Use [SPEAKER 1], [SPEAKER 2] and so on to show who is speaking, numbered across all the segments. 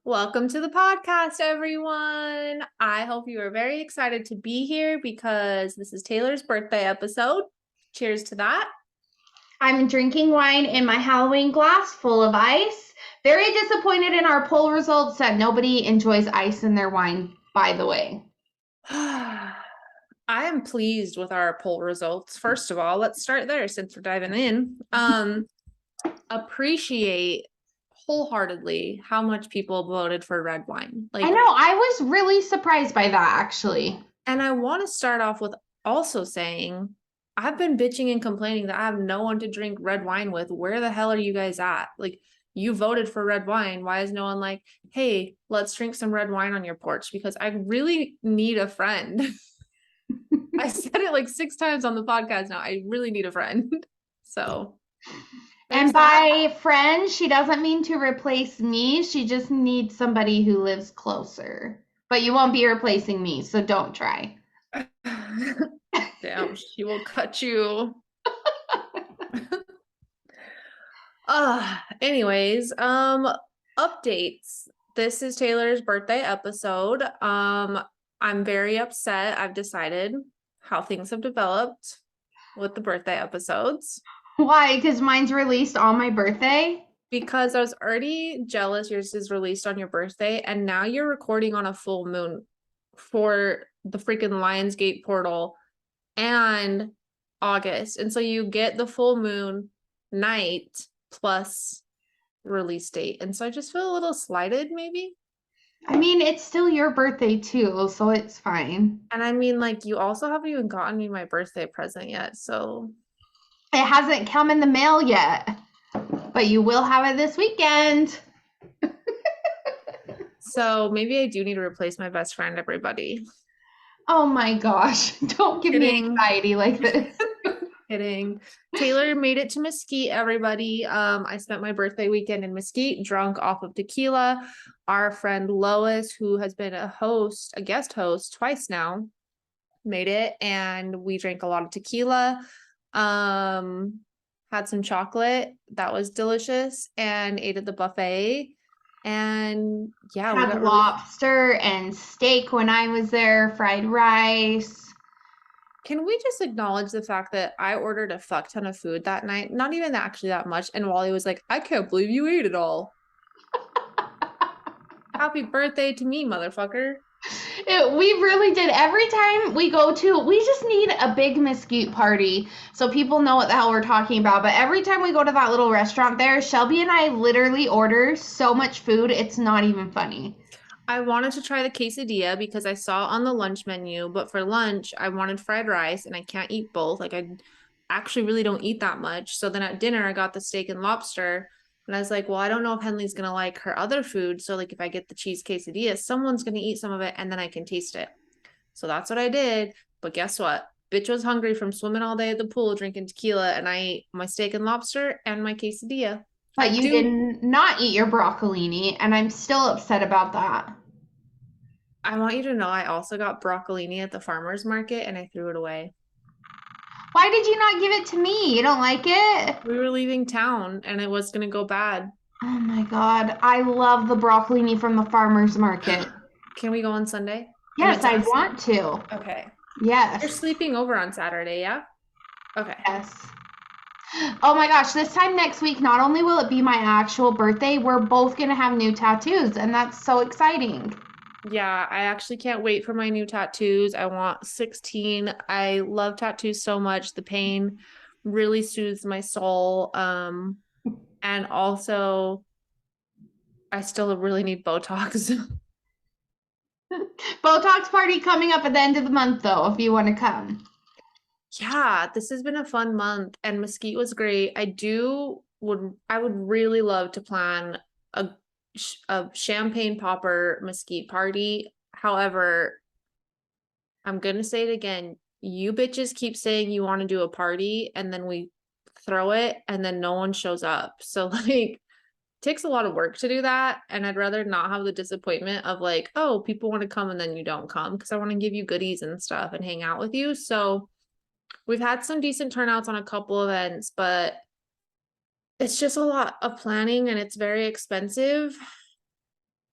[SPEAKER 1] Welcome to the podcast, everyone. I hope you are very excited to be here because this is Taylor's birthday episode. Cheers to that.
[SPEAKER 2] I'm drinking wine in my Halloween glass full of ice. Very disappointed in our poll results that nobody enjoys ice in their wine, by the way.
[SPEAKER 1] I am pleased with our poll results. First of all, let's start there since we're diving in. Appreciate wholeheartedly how much people voted for red wine.
[SPEAKER 2] I know, I was really surprised by that, actually.
[SPEAKER 1] And I want to start off with also saying I've been bitching and complaining that I have no one to drink red wine with. Where the hell are you guys at? Like, you voted for red wine. Why is no one like, hey, let's drink some red wine on your porch? Because I really need a friend. I said it like 6 times on the podcast now. I really need a friend. So,
[SPEAKER 2] And by friend, she doesn't mean to replace me. She just needs somebody who lives closer. But you won't be replacing me, so don't try.
[SPEAKER 1] Damn, she will cut you. Anyways, updates. This is Taylor's birthday episode. I'm very upset. I've decided how things have developed with the birthday episodes.
[SPEAKER 2] Why? Because mine's released on my birthday?
[SPEAKER 1] Because I was already jealous yours is released on your birthday, and now you're recording on a full moon for the freaking Lionsgate portal and August. And so you get the full moon night plus release date. And so I just feel a little slighted, maybe.
[SPEAKER 2] I mean, it's still your birthday too, so it's fine.
[SPEAKER 1] And I mean, like, you also haven't even gotten me my birthday present yet. So
[SPEAKER 2] it hasn't come in the mail yet, but you will have it this weekend.
[SPEAKER 1] So maybe I do need to replace my best friend, everybody.
[SPEAKER 2] Oh my gosh. Don't give me anxiety like this.
[SPEAKER 1] Kidding. Taylor made it to Mesquite, everybody. I spent my birthday weekend in Mesquite, drunk off of tequila. Our friend Lois, who has been a guest host twice now, made it, and we drank a lot of tequila. Had some chocolate that was delicious, and ate at the buffet. And yeah,
[SPEAKER 2] we had lobster and steak when I was there, fried rice.
[SPEAKER 1] Can we just acknowledge the fact that I ordered a fuck ton of food that night? Not even actually that much. And Wally was like, I can't believe you ate it all. Happy birthday to me, motherfucker.
[SPEAKER 2] We really did. Every time we go to, we just need a big Mesquite party so people know what the hell we're talking about. But every time we go to that little restaurant there, Shelby and I literally order so much food, it's not even funny.
[SPEAKER 1] I wanted to try the quesadilla because I saw on the lunch menu, but for lunch, I wanted fried rice and I can't eat both. Like, I actually really don't eat that much. So then at dinner, I got the steak and lobster. And I was like, well, I don't know if Henley's going to like her other food. So, like, if I get the cheese quesadilla, someone's going to eat some of it and then I can taste it. So that's what I did. But guess what? Bitch was hungry from swimming all day at the pool, drinking tequila, and I ate my steak and lobster and my quesadilla.
[SPEAKER 2] But you did not eat your broccolini, and I'm still upset about that.
[SPEAKER 1] I want you to know I also got broccolini at the farmer's market and I threw it away.
[SPEAKER 2] Why did you not give it to me? You don't like it?
[SPEAKER 1] We were leaving town and it was going to go bad.
[SPEAKER 2] Oh my God. I love the broccolini from the farmer's market.
[SPEAKER 1] Can we go on Sunday?
[SPEAKER 2] Yes, I want to.
[SPEAKER 1] Okay.
[SPEAKER 2] Yes.
[SPEAKER 1] You're sleeping over on Saturday, yeah? Okay.
[SPEAKER 2] Yes. Oh my gosh, this time next week, not only will it be my actual birthday, we're both going to have new tattoos, and that's so exciting.
[SPEAKER 1] Yeah, I actually can't wait for my new tattoos. I want 16. I love tattoos so much. The pain really soothes my soul. And also, I still really need Botox.
[SPEAKER 2] Botox party coming up at the end of the month, though, if you want to come.
[SPEAKER 1] Yeah, this has been a fun month, and Mesquite was great. I would really love to plan a champagne popper Mesquite party. However, I'm gonna say it again. You bitches keep saying you want to do a party and then we throw it and then no one shows up. So like, it takes a lot of work to do that. And I'd rather not have the disappointment of like, oh, people want to come and then you don't come, because I want to give you goodies and stuff and hang out with you. So we've had some decent turnouts on a couple events, but it's just a lot of planning and it's very expensive.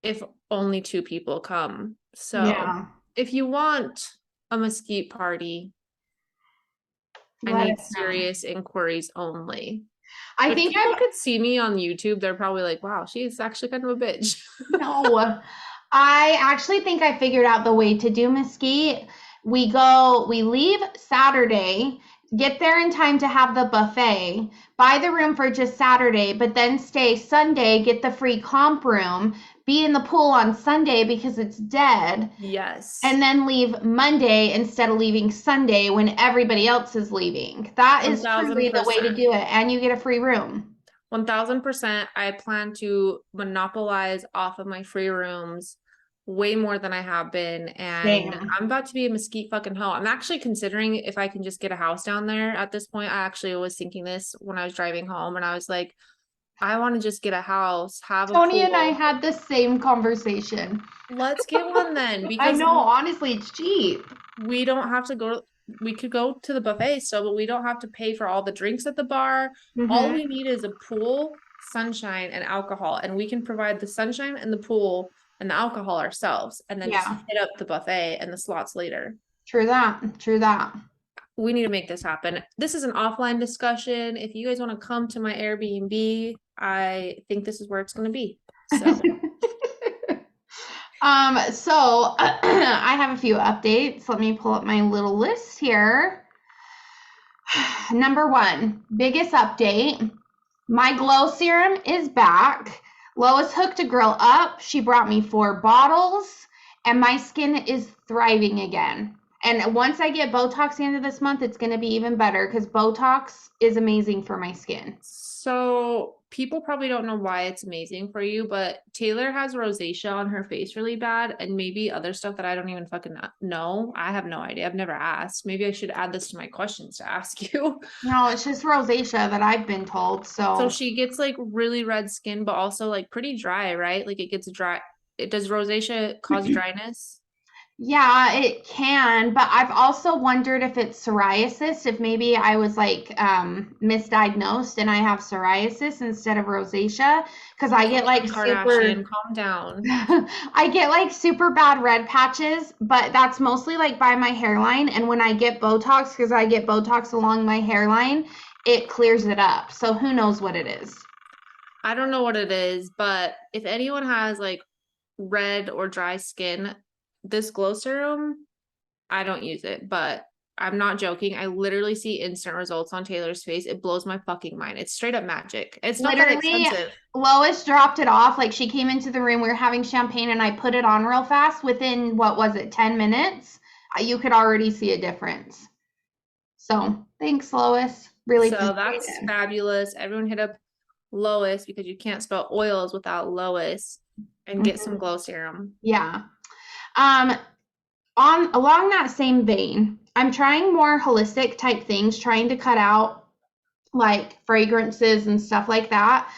[SPEAKER 1] if only 2 people come. So
[SPEAKER 2] Yeah.
[SPEAKER 1] if you want a mesquite party, I
[SPEAKER 2] Let
[SPEAKER 1] need
[SPEAKER 2] us know.
[SPEAKER 1] serious inquiries only.
[SPEAKER 2] I
[SPEAKER 1] If
[SPEAKER 2] think
[SPEAKER 1] people could see me on YouTube, they're probably like, wow, she's actually kind of a bitch.
[SPEAKER 2] no. I actually think I figured out the way to do Mesquite. We leave Saturday, get there in time to have the buffet, buy the room for just Saturday, but then stay Sunday, get the free comp room, be in the pool on Sunday because it's dead,
[SPEAKER 1] Yes.
[SPEAKER 2] and then leave Monday instead of leaving Sunday when everybody else is leaving. That is truly the way to
[SPEAKER 1] 1000%.
[SPEAKER 2] do it. And you get a free room.
[SPEAKER 1] 1000%. I plan to monopolize off of my free rooms way more than I have been. And
[SPEAKER 2] Same.
[SPEAKER 1] I'm about to be a mesquite fucking hoe. I'm actually considering if I can just get a house down there at this point. I actually was thinking this when I was driving home, and I was like, I want to just get a house, have a
[SPEAKER 2] Tony and I
[SPEAKER 1] pool.
[SPEAKER 2] had the same conversation.
[SPEAKER 1] Let's get one then,
[SPEAKER 2] I
[SPEAKER 1] because
[SPEAKER 2] know, honestly, it's cheap.
[SPEAKER 1] we don't have to go. We could go to the buffet still, but we don't have to pay for all the drinks at the bar. All we
[SPEAKER 2] Hmm.
[SPEAKER 1] need is a pool, sunshine, and alcohol, and we can provide the sunshine and the pool and the alcohol ourselves, and then just
[SPEAKER 2] Yeah,
[SPEAKER 1] hit up the buffet and the slots later.
[SPEAKER 2] true that. True that.
[SPEAKER 1] We need to make this happen. This is an offline discussion. If you guys want to come to my Airbnb, I think this is where it's going to be. So,
[SPEAKER 2] So I have a few updates. Let me pull up my little list here. Number one, biggest update. My glow serum is back. Lois hooked a girl up. She brought me 4 bottles, and my skin is thriving again. And once I get Botox the end of this month, it's going to be even better because Botox is amazing for my skin.
[SPEAKER 1] so people probably don't know why it's amazing for you, but Taylor has rosacea on her face really bad, and maybe other stuff that I don't even fucking know. I have no idea. I've never asked. Maybe I should add this to my questions to ask you.
[SPEAKER 2] No, it's just rosacea that I've been told.
[SPEAKER 1] So
[SPEAKER 2] So
[SPEAKER 1] she gets like really red skin, but also like pretty dry, right? Like it gets dry. It does rosacea cause dryness?
[SPEAKER 2] yeah, it can, but I've also wondered if it's psoriasis, if maybe I was like misdiagnosed and I have psoriasis instead of rosacea, because I get like
[SPEAKER 1] Kim
[SPEAKER 2] super
[SPEAKER 1] Kardashian, calm down.
[SPEAKER 2] I get like super bad red patches, but that's mostly like by my hairline. And when I get Botox, because I get Botox along my hairline, it clears it up. So who knows what it is?
[SPEAKER 1] I don't know what it is, but if anyone has like red or dry skin, this glow serum, I don't use it, but I'm not joking. I literally see instant results on Taylor's face. It blows my fucking mind. It's straight up magic. It's not that
[SPEAKER 2] Literally,
[SPEAKER 1] expensive.
[SPEAKER 2] Lois dropped it off. Like she came into the room, we were having champagne, and I put it on real fast. Within what was it, 10 minutes? You could already see a difference. So thanks, Lois. Really
[SPEAKER 1] So
[SPEAKER 2] appreciate
[SPEAKER 1] that's
[SPEAKER 2] it.
[SPEAKER 1] fabulous. Everyone hit up Lois because you can't spell oils without Lois, and get some
[SPEAKER 2] Mhm.
[SPEAKER 1] glow serum.
[SPEAKER 2] Yeah. Um, on along that same vein, I'm trying more holistic type things, trying to cut out like fragrances and stuff like that.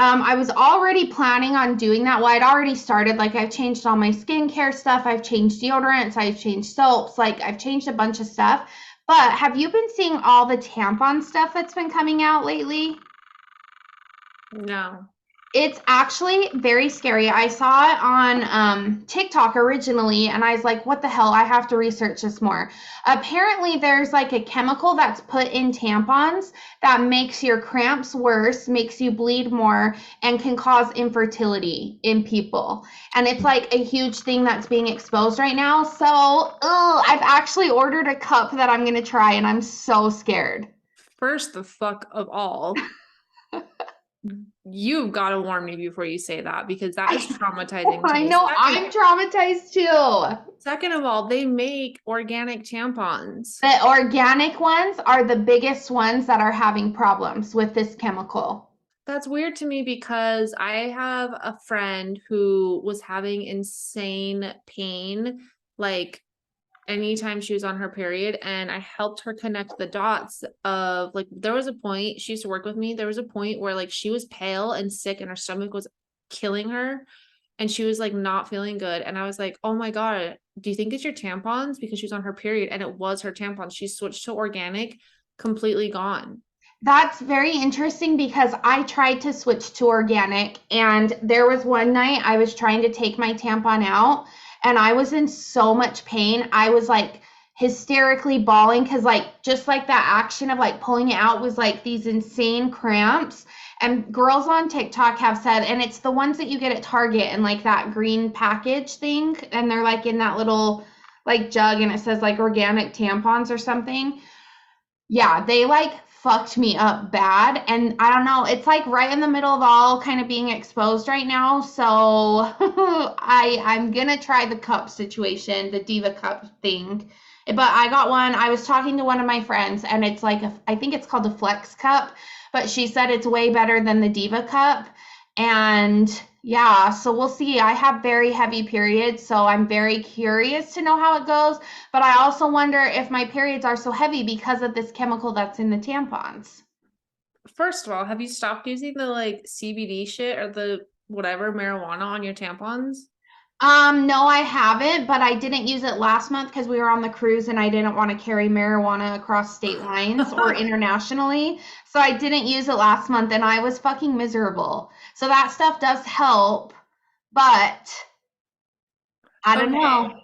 [SPEAKER 2] I was already planning on doing that. Well, I'd already started. Like, I've changed all my skincare stuff. I've changed deodorants. I've changed soaps. Like, I've changed a bunch of stuff. But have you been seeing all the tampon stuff that's been coming out lately?
[SPEAKER 1] No.
[SPEAKER 2] It's actually very scary. I saw it on TikTok originally, and I was like, what the hell? I have to research this more. Apparently, there's like a chemical that's put in tampons that makes your cramps worse, makes you bleed more, and can cause infertility in people. And it's like a huge thing that's being exposed right now. So, I've actually ordered a cup that I'm going to try, and I'm so scared.
[SPEAKER 1] First, the fuck of all, you've got to warn me before you say that because that is traumatizing to
[SPEAKER 2] I
[SPEAKER 1] me.
[SPEAKER 2] know I'm traumatized too.
[SPEAKER 1] Second of all, they make organic tampons.
[SPEAKER 2] The organic ones are the biggest ones that are having problems with this chemical.
[SPEAKER 1] That's weird to me because I have a friend who was having insane pain, like anytime she was on her period, and I helped her connect the dots of like there was a point she used to work with me. There was a point where like she was pale and sick and her stomach was killing her and she was like not feeling good. And I was like, oh my God, do you think it's your tampons? Because she was on her period and it was her tampons. She switched to organic, completely gone.
[SPEAKER 2] That's very interesting because I tried to switch to organic, and there was one night I was trying to take my tampon out, and I was in so much pain. I was like hysterically bawling because, like, just like that action of like pulling it out was like these insane cramps. And girls on TikTok have said, and it's the ones that you get at Target and like that green package thing, and they're like in that little like jug, and it says like organic tampons or something. Yeah, they like fucked me up bad. And I don't know, it's like right in the middle of all kind of being exposed right now. So I'm gonna try the cup situation, the Diva cup thing. But I got one. I was talking to one of my friends, and it's like I think it's called a Flex cup, but she said it's way better than the Diva cup. And yeah, so we'll see. I have very heavy periods, so I'm very curious to know how it goes. But I also wonder if my periods are so heavy because of this chemical that's in the tampons.
[SPEAKER 1] First of all, have you stopped using the like CBD shit or the whatever marijuana on your tampons?
[SPEAKER 2] No, I haven't, but I didn't use it last month because we were on the cruise and I didn't want to carry marijuana across state lines or internationally. So I didn't use it last month and I was fucking miserable. So that stuff does help, but I don't
[SPEAKER 1] Okay,
[SPEAKER 2] know.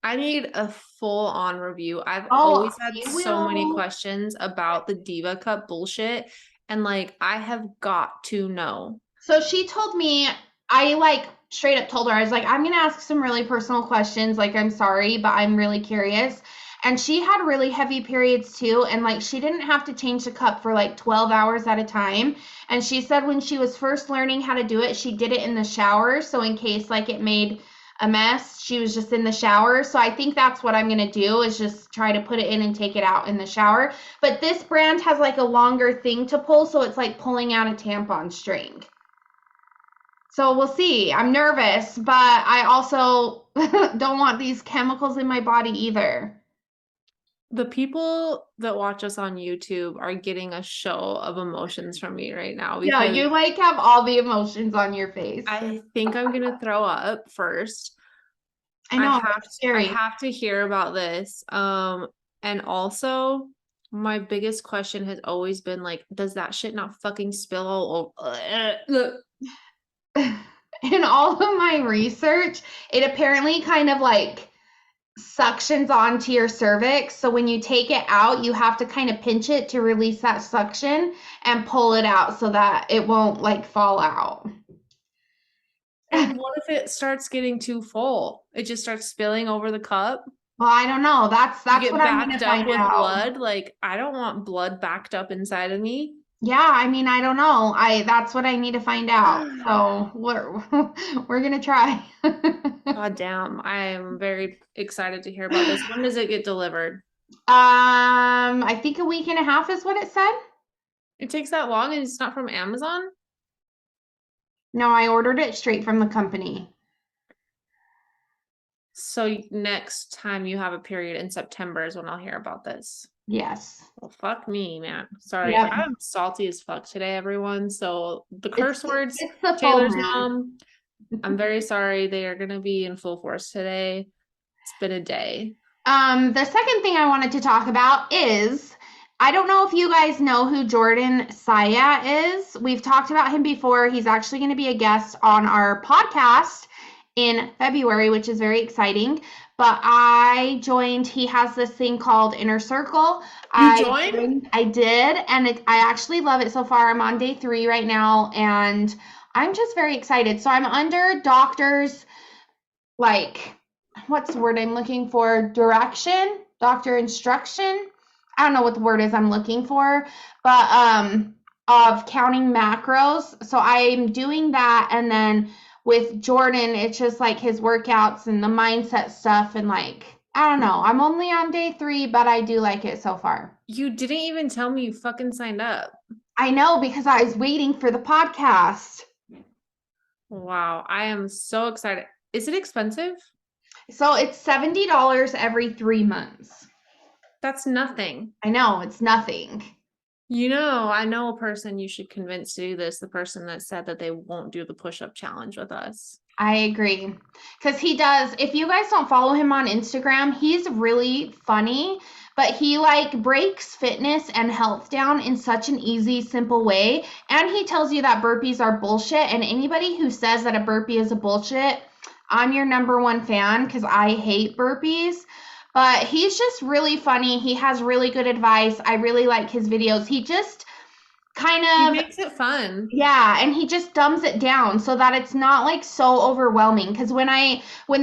[SPEAKER 1] I need a full on review. I've
[SPEAKER 2] Oh,
[SPEAKER 1] always had
[SPEAKER 2] you
[SPEAKER 1] so many
[SPEAKER 2] will.
[SPEAKER 1] questions about the Diva Cup bullshit, and like I have got to know.
[SPEAKER 2] So she told me, I like straight up told her, I was like, I'm going to ask some really personal questions. Like, I'm sorry, but I'm really curious. And she had really heavy periods too. And like, she didn't have to change the cup for like 12 hours at a time. And she said when she was first learning how to do it, she did it in the shower. So, in case like it made a mess, she was just in the shower. So, I think that's what I'm going to do is just try to put it in and take it out in the shower. But this brand has like a longer thing to pull. So, it's like pulling out a tampon string. So we'll see. I'm nervous, but I also don't want these chemicals in my body either.
[SPEAKER 1] The people that watch us on YouTube are getting a show of emotions from me right now
[SPEAKER 2] Yeah,
[SPEAKER 1] because
[SPEAKER 2] you like have all the emotions on your face.
[SPEAKER 1] I think I'm gonna throw up first.
[SPEAKER 2] I know, it's
[SPEAKER 1] I
[SPEAKER 2] scary.
[SPEAKER 1] have to hear about this. And also my biggest question has always been like, does that shit not fucking spill all over? Look,
[SPEAKER 2] In all of my research, it apparently kind of like suctions onto your cervix. So when you take it out, you have to kind of pinch it to release that suction and pull it out so that it won't like fall out.
[SPEAKER 1] and what if it starts getting too full? It just starts spilling over the cup.
[SPEAKER 2] Well, I don't know.
[SPEAKER 1] You
[SPEAKER 2] That's what
[SPEAKER 1] get
[SPEAKER 2] I'm gonna
[SPEAKER 1] backed up
[SPEAKER 2] find
[SPEAKER 1] with
[SPEAKER 2] out.
[SPEAKER 1] blood. Like, I don't want blood backed up inside of me.
[SPEAKER 2] Yeah, I mean, I don't know. I That's what I need to find out. So we're gonna try.
[SPEAKER 1] God damn, I am very excited to hear about this. When does it get delivered?
[SPEAKER 2] I think a week and a half is what it said.
[SPEAKER 1] It takes that long and it's not from Amazon?
[SPEAKER 2] No, I ordered it straight from the company.
[SPEAKER 1] So next time you have a period in September is when I'll hear about this.
[SPEAKER 2] Yes.
[SPEAKER 1] Well, fuck me, man. Sorry.
[SPEAKER 2] Yep.
[SPEAKER 1] I'm salty as fuck today, everyone. So the
[SPEAKER 2] It's
[SPEAKER 1] curse words,
[SPEAKER 2] it's the full
[SPEAKER 1] Taylor's
[SPEAKER 2] moon.
[SPEAKER 1] mom, I'm very sorry. They are gonna be in full force today. It's been a day.
[SPEAKER 2] The second thing I wanted to talk about is I don't know if you guys know who Jordan Saya is. We've talked about him before. He's actually going to be a guest on our podcast in February, which is very exciting. But I joined, he has this thing called Inner Circle.
[SPEAKER 1] You joined?
[SPEAKER 2] I did, and I actually love it so far. I'm on day 3 right now, and I'm just very excited. So I'm under doctors like what's the word I'm looking for? Direction, doctor instruction. I don't know what the word is I'm looking for, but of counting macros. So I'm doing that, and then with Jordan, it's just like his workouts and the mindset stuff, and like I don't know. I'm only on day 3, but I do like it so far.
[SPEAKER 1] You didn't even tell me you fucking signed up.
[SPEAKER 2] I know because I was waiting for the podcast.
[SPEAKER 1] Wow, I am so excited. Is it expensive?
[SPEAKER 2] So it's $70 every 3 months.
[SPEAKER 1] That's nothing.
[SPEAKER 2] I know it's nothing.
[SPEAKER 1] You know, I know a person you should convince to do this, the person that said that they won't do the push-up challenge with us.
[SPEAKER 2] I agree. Because he does, if you guys don't follow him on Instagram, he's really funny, but he like breaks fitness and health down in such an easy, simple way. And he tells you that burpees are bullshit. And anybody who says that a burpee is a bullshit, I'm your number one fan because I hate burpees. But he's just really funny. He has really good advice. I really like his videos. He just
[SPEAKER 1] He
[SPEAKER 2] kind of,
[SPEAKER 1] makes it fun.
[SPEAKER 2] yeah, and he just dumbs it down so that it's not like so overwhelming. Because when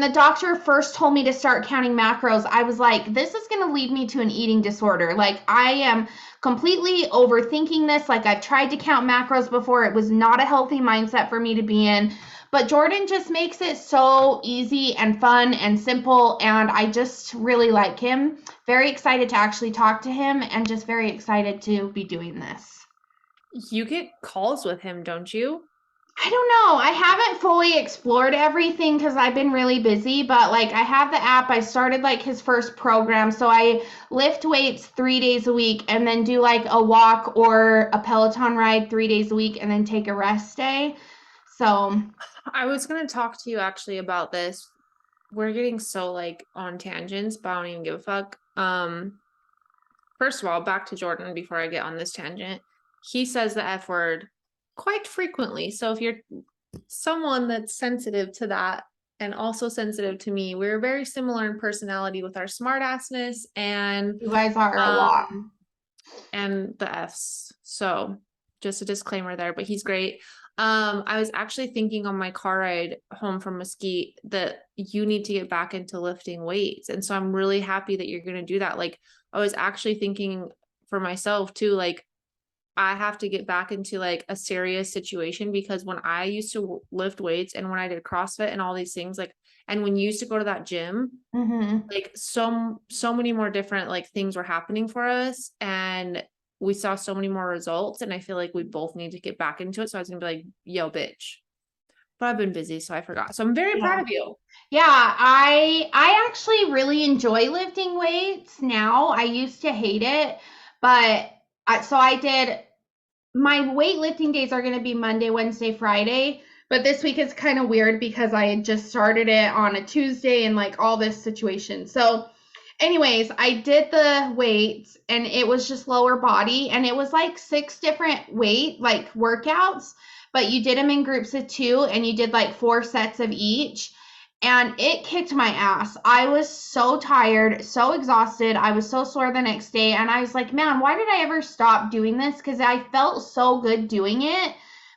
[SPEAKER 2] the doctor first told me to start counting macros, I was like, this is going to lead me to an eating disorder. Like I am completely overthinking this. Like I've tried to count macros before. It was not a healthy mindset for me to be in. But Jordan just makes it so easy and fun and simple, and I just really like him. Very excited to actually talk to him and just very excited to be doing this.
[SPEAKER 1] You get calls with him, don't you?
[SPEAKER 2] I don't know. I haven't fully explored everything because I've been really busy, but like I have the app. I started like his first program. So I lift weights 3 days a week and then do like a walk or a Peloton ride 3 days a week and then take a rest day. So,
[SPEAKER 1] I was gonna talk to you actually about this. We're getting so like on tangents, but I don't even give a fuck. First of all, back to Jordan before I get on this tangent. He says the F word quite frequently. So if you're someone that's sensitive to that and also sensitive to me, we're very similar in personality with our smartassness
[SPEAKER 2] you guys are a lot.
[SPEAKER 1] and the F's. So just a disclaimer there, but he's great. I was actually thinking on my car ride home from Mesquite that you need to get back into lifting weights. And so I'm really happy that you're going to do that. Like I was actually thinking for myself too, like I have to get back into like a serious situation because when I used to lift weights and when I did CrossFit and all these things, like, and when you used to go to that gym,
[SPEAKER 2] Mm-hmm.
[SPEAKER 1] like so many more different like things were happening for us and we saw so many more results and I feel like we both need to get back into it. So I was gonna be like, yo, bitch. But I've been busy, so I forgot. So I'm very
[SPEAKER 2] Yeah.
[SPEAKER 1] proud of you.
[SPEAKER 2] Yeah, I actually really enjoy lifting weights now. I used to hate it, but so I did my weightlifting days are going to be Monday, Wednesday, Friday, but this week is kind of weird because I had just started it on a Tuesday and like all this situation. So anyways, I did the weights and it was just lower body and it was like 6 different weight like workouts, but you did them in groups of 2 and you did like 4 sets of each. And it kicked my ass. I was so tired, so exhausted. I was so sore the next day. And I was like, man, why did I ever stop doing this? Because I felt so good doing it.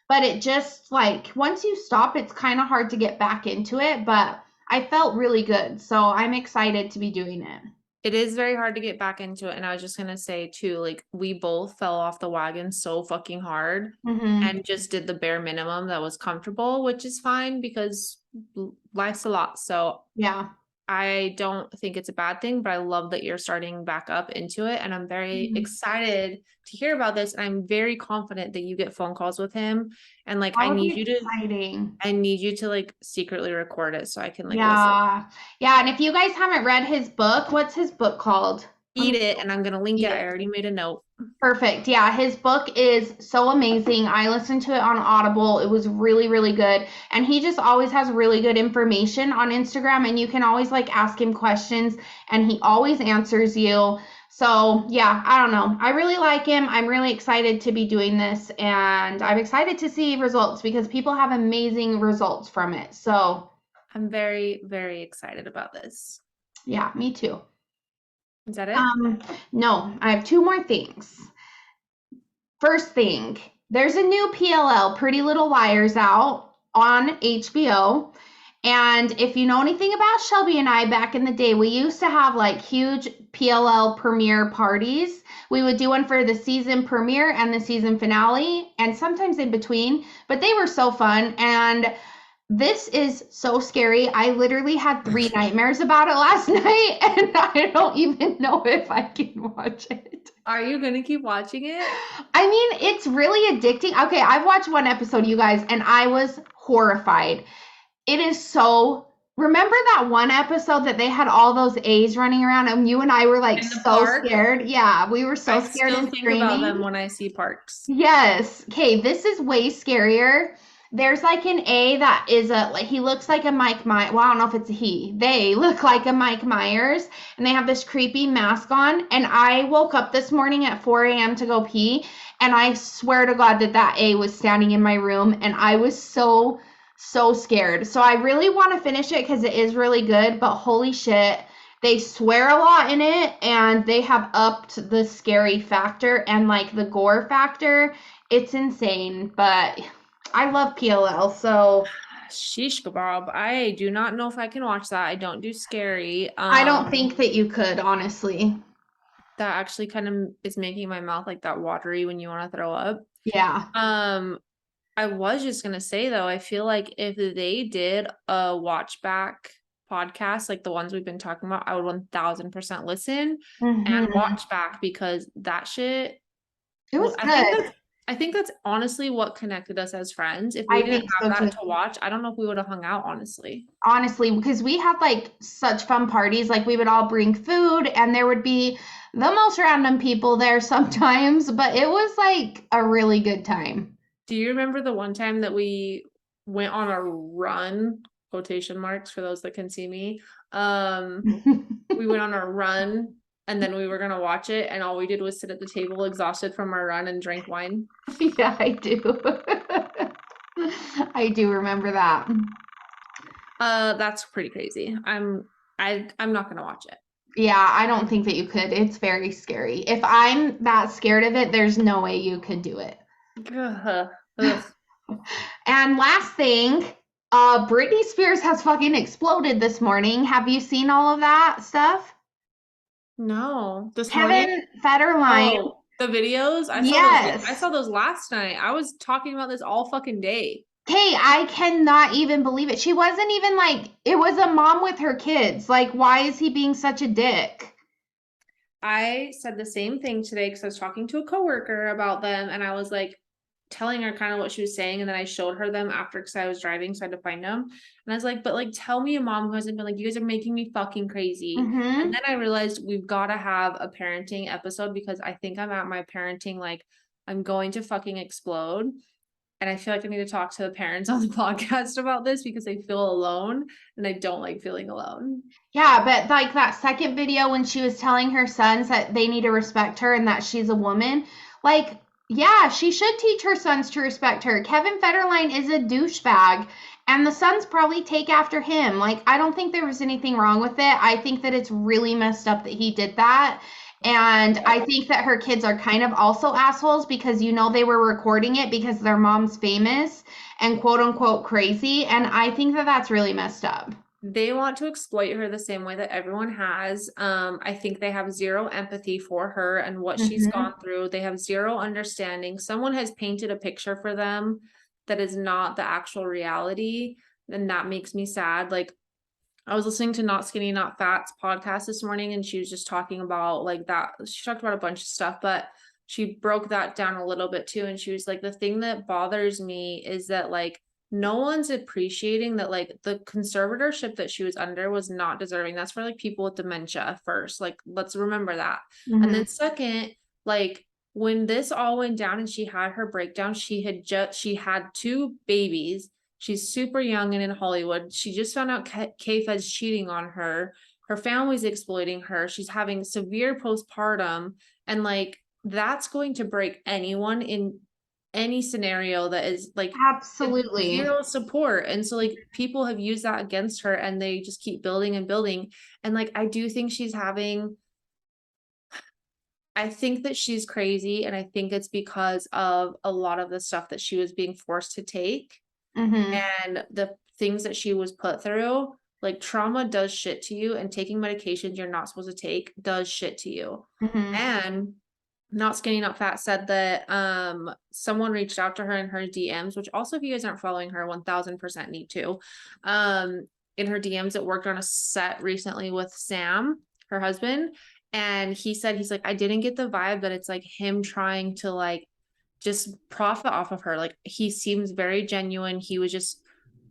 [SPEAKER 2] But it just like, once you stop, it's kind of hard to get back into it. But I felt really good. So I'm excited to be doing it.
[SPEAKER 1] It is very hard to get back into it. And I was just gonna say too, like we both fell off the wagon so fucking hard
[SPEAKER 2] Mm-hmm.
[SPEAKER 1] and just did the bare minimum that was comfortable, which is fine because life's a lot. So
[SPEAKER 2] Yeah.
[SPEAKER 1] I don't think it's a bad thing, but I love that you're starting back up into it. And I'm very
[SPEAKER 2] Mm-hmm.
[SPEAKER 1] excited to hear about this. And I'm very confident that you get phone calls with him. And like,
[SPEAKER 2] That would be exciting.
[SPEAKER 1] I need you to like secretly record it so I can like listen.
[SPEAKER 2] Yeah. Yeah. And if you guys haven't read his book, what's his book called? I'm
[SPEAKER 1] Eat
[SPEAKER 2] gonna
[SPEAKER 1] it. And I'm going to link
[SPEAKER 2] read
[SPEAKER 1] it. I
[SPEAKER 2] it.
[SPEAKER 1] already made a note.
[SPEAKER 2] Perfect. Yeah, his book is so amazing. I listened to it on Audible. It was really, really good. And he just always has really good information on Instagram, and you can always like ask him questions, and he always answers you. So, yeah, I don't know. I really like him. I'm really excited to be doing this, and I'm excited to see results because people have amazing results from it. So,
[SPEAKER 1] I'm very, very excited about this.
[SPEAKER 2] yeah, me too.
[SPEAKER 1] Is that it?
[SPEAKER 2] No, I have 2 more things. First thing, there's a new PLL, Pretty Little Liars, out on HBO. And if you know anything about Shelby and I back in the day, we used to have like huge PLL premiere parties. We would do one for the season premiere and the season finale, and sometimes in between, but they were so fun. And this is so scary. I literally had 3 nightmares about it last night, and I don't even know if I can watch it.
[SPEAKER 1] Are you going to keep watching it?
[SPEAKER 2] I mean, it's really addicting. Okay, I've watched one episode, you guys, and I was horrified. It is so. Remember that one episode that they had all those A's running around, and you and I were like
[SPEAKER 1] In the
[SPEAKER 2] so
[SPEAKER 1] park?
[SPEAKER 2] scared? Yeah, we were so
[SPEAKER 1] I
[SPEAKER 2] scared
[SPEAKER 1] still
[SPEAKER 2] and
[SPEAKER 1] think about them
[SPEAKER 2] screaming.
[SPEAKER 1] when I see parks.
[SPEAKER 2] Yes. Okay, this is way scarier. There's like an A that is a like he looks like a Mike Myers. Well, I don't know if it's a he. They look like a Mike Myers, and they have this creepy mask on. And I woke up this morning at 4 a.m. to go pee, and I swear to God that that A was standing in my room, and I was so scared. So I really want to finish it because it is really good. But holy shit, they swear a lot in it, and they have upped the scary factor and like the gore factor. It's insane, but I love PLL, so
[SPEAKER 1] Sheesh kebab. I do not know if I can watch that. I don't do scary.
[SPEAKER 2] I don't think that you could, honestly.
[SPEAKER 1] That actually kind of is making my mouth like that watery when you want to throw up.
[SPEAKER 2] Yeah.
[SPEAKER 1] Um, I was just gonna say though, I feel like if they did a watch back podcast, like the ones we've been talking about, I would 1000% listen and
[SPEAKER 2] Hmm.
[SPEAKER 1] watch back because that shit.
[SPEAKER 2] It
[SPEAKER 1] Well,
[SPEAKER 2] was good.
[SPEAKER 1] I think that's honestly what connected us as friends. If we
[SPEAKER 2] I
[SPEAKER 1] didn't
[SPEAKER 2] think
[SPEAKER 1] have
[SPEAKER 2] so
[SPEAKER 1] that
[SPEAKER 2] too.
[SPEAKER 1] to watch, I don't know if we would have hung out, honestly.
[SPEAKER 2] Honestly, because we had like such fun parties. Like we would all bring food and there would be the most random people there sometimes, but it was like a really good time.
[SPEAKER 1] Do you remember the one time that we went on a run, quotation marks for those that can see me? We went on a run and then we were gonna watch it, and all we did was sit at the table exhausted from our run and drink wine.
[SPEAKER 2] Yeah, I do. I do remember that.
[SPEAKER 1] That's pretty crazy. I'm not gonna watch it.
[SPEAKER 2] Yeah, I don't think that you could. It's very scary. If I'm that scared of it, there's no way you could do it.
[SPEAKER 1] Ugh. Ugh.
[SPEAKER 2] And last thing, Britney Spears has fucking exploded this morning. Have you seen all of that stuff?
[SPEAKER 1] No. This morning?
[SPEAKER 2] Kevin Federline,
[SPEAKER 1] Oh, the videos? I
[SPEAKER 2] yes.
[SPEAKER 1] saw those last night. I was talking about this all fucking day.
[SPEAKER 2] Kay, I cannot even believe it. She wasn't even like, it was a mom with her kids. Like, why is he being such a dick?
[SPEAKER 1] I said the same thing today because I was talking to a coworker about them, and I was like telling her kind of what she was saying, and then I showed her them after because I was driving, so I had to find them. And I was like, but like tell me a mom who hasn't been like, you guys are making me fucking crazy. And
[SPEAKER 2] Mm-hmm.
[SPEAKER 1] then I realized we've got to have a parenting episode because I think I'm at my parenting, like I'm going to fucking explode. And I feel like I need to talk to the parents on the podcast about this because I feel alone and I don't like feeling alone.
[SPEAKER 2] Yeah, but like that second video when she was telling her sons that they need to respect her and that she's a woman, like, yeah, she should teach her sons to respect her. Kevin Federline is a douchebag, and the sons probably take after him. Like, I don't think there was anything wrong with it. I think that it's really messed up that he did that. And I think that her kids are kind of also assholes because they were recording it because their mom's famous and quote unquote crazy. And I think that that's really messed up.
[SPEAKER 1] They want to exploit her the same way that everyone has. I think they have zero empathy for her and what she's
[SPEAKER 2] Hmm.
[SPEAKER 1] gone through. They have zero understanding. Someone has painted a picture for them that is not the actual reality, and that makes me sad. Like I was listening to Not Skinny Not Fat's podcast this morning, and she was just talking about like that. She talked about a bunch of stuff, but she broke that down a little bit too. And she was like, the thing that bothers me is that like no one's appreciating that like the conservatorship that she was under was not deserving. That's for like people with dementia first. Like, let's remember that. And
[SPEAKER 2] Hmm.
[SPEAKER 1] then second, like when this all went down and she had her breakdown, she had two babies. She's super young and in Hollywood. She just found out K-Fed's cheating on her. Her family's exploiting her. She's having severe postpartum. And like, that's going to break anyone in any scenario that is like
[SPEAKER 2] Absolutely.
[SPEAKER 1] zero support. And so, like, people have used that against her and they just keep building and building. And like, I think that she's crazy. And I think it's because of a lot of the stuff that she was being forced to take
[SPEAKER 2] Hmm.
[SPEAKER 1] and the things that she was put through. Like trauma does shit to you, and taking medications you're not supposed to take does shit to you.
[SPEAKER 2] Hmm.
[SPEAKER 1] And Not Skinny Not Fat said that someone reached out to her in her DMs, which also if you guys aren't following her, 1000% need to. Um in her DMs that worked on a set recently with Sam, her husband, and he said he's like, I didn't get the vibe that it's like him trying to like just profit off of her. Like he seems very genuine. He was just,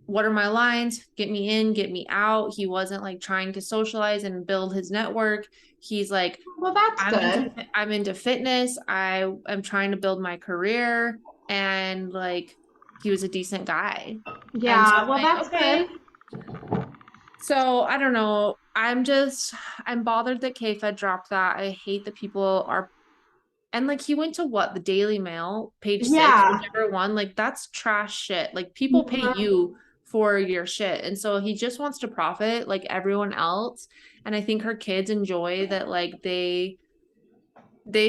[SPEAKER 1] what are my lines? Get me in, get me out. He wasn't like trying to socialize and build his network. He's like,
[SPEAKER 2] Well, that's good.
[SPEAKER 1] I'm into fitness. I am trying to build my career, and like he was a decent guy. And so
[SPEAKER 2] Yeah,
[SPEAKER 1] I'm
[SPEAKER 2] well,
[SPEAKER 1] like,
[SPEAKER 2] that's
[SPEAKER 1] okay.
[SPEAKER 2] good.
[SPEAKER 1] So I don't know. I'm bothered that K-Fed dropped that. I hate that people are, and like he went to what, the Daily Mail, page six,
[SPEAKER 2] Yeah.
[SPEAKER 1] whichever one. Like that's trash shit. Like people pay
[SPEAKER 2] Mhm.
[SPEAKER 1] you for your shit. And so he just wants to profit like everyone else. And I think her kids enjoy that, like they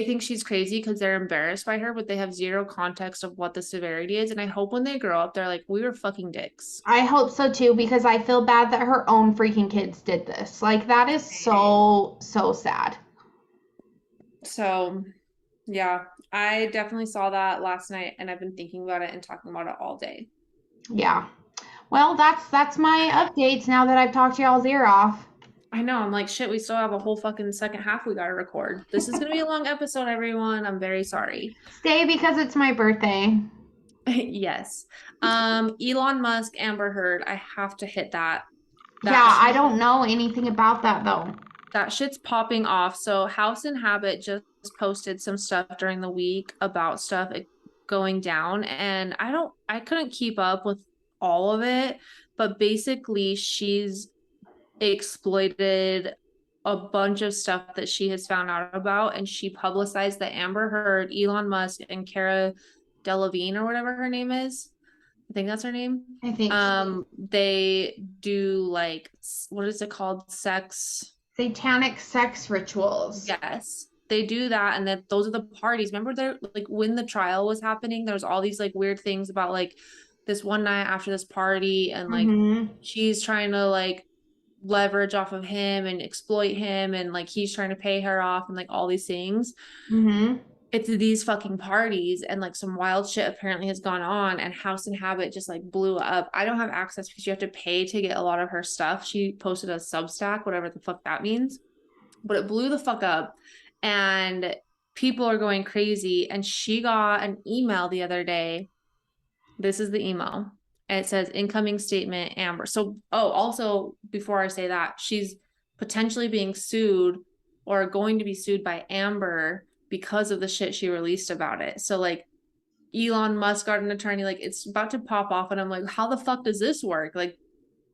[SPEAKER 1] think she's crazy because they're embarrassed by her, but they have zero context of what the severity is. And I hope when they grow up, they're like, we were fucking dicks.
[SPEAKER 2] I hope so too, because I feel bad that her own freaking kids did this. Like, that is so, so sad.
[SPEAKER 1] So, yeah, I definitely saw that last night and I've been thinking about it and talking about it all day.
[SPEAKER 2] Yeah. Well, that's my updates now that I've talked y'all's ear off.
[SPEAKER 1] I know, I'm like, shit, we still have a whole fucking second half we gotta record. This is gonna be a long episode, everyone. I'm very sorry.
[SPEAKER 2] Stay because it's my birthday.
[SPEAKER 1] Yes. Elon Musk, Amber Heard, I have to hit that.
[SPEAKER 2] Yeah,
[SPEAKER 1] That
[SPEAKER 2] I
[SPEAKER 1] shit
[SPEAKER 2] don't know anything about that though.
[SPEAKER 1] that shit's popping off. So House and Habit just posted some stuff during the week about stuff going down, and I couldn't keep up with all of it, but basically she's exploited a bunch of stuff that she has found out about, and she publicized that Amber Heard, Elon Musk, and Cara Delevingne or whatever her name is. I think that's her name.
[SPEAKER 2] I think so.
[SPEAKER 1] They do like what is it called? Sex.
[SPEAKER 2] Satanic sex rituals.
[SPEAKER 1] Yes. They do that, and that those are the parties. Remember there like when the trial was happening, there was all these like weird things about like this one night after this party, and like
[SPEAKER 2] Mm-hmm.
[SPEAKER 1] she's trying to like leverage off of him and exploit him, and like he's trying to pay her off and like all these things.
[SPEAKER 2] Mm-hmm.
[SPEAKER 1] It's these fucking parties, and like some wild shit apparently has gone on, and House and Habit just like blew up. I don't have access because you have to pay to get a lot of her stuff. She posted a Substack, whatever the fuck that means, but it blew the fuck up, and people are going crazy. And she got an email the other day. This is the email. And it says incoming statement, Amber. So, oh, also before I say that, she's potentially being sued or going to be sued by Amber because of the shit she released about it. So, like, Elon Musk got an attorney, like, it's about to pop off. And I'm like, how the fuck does this work? Like,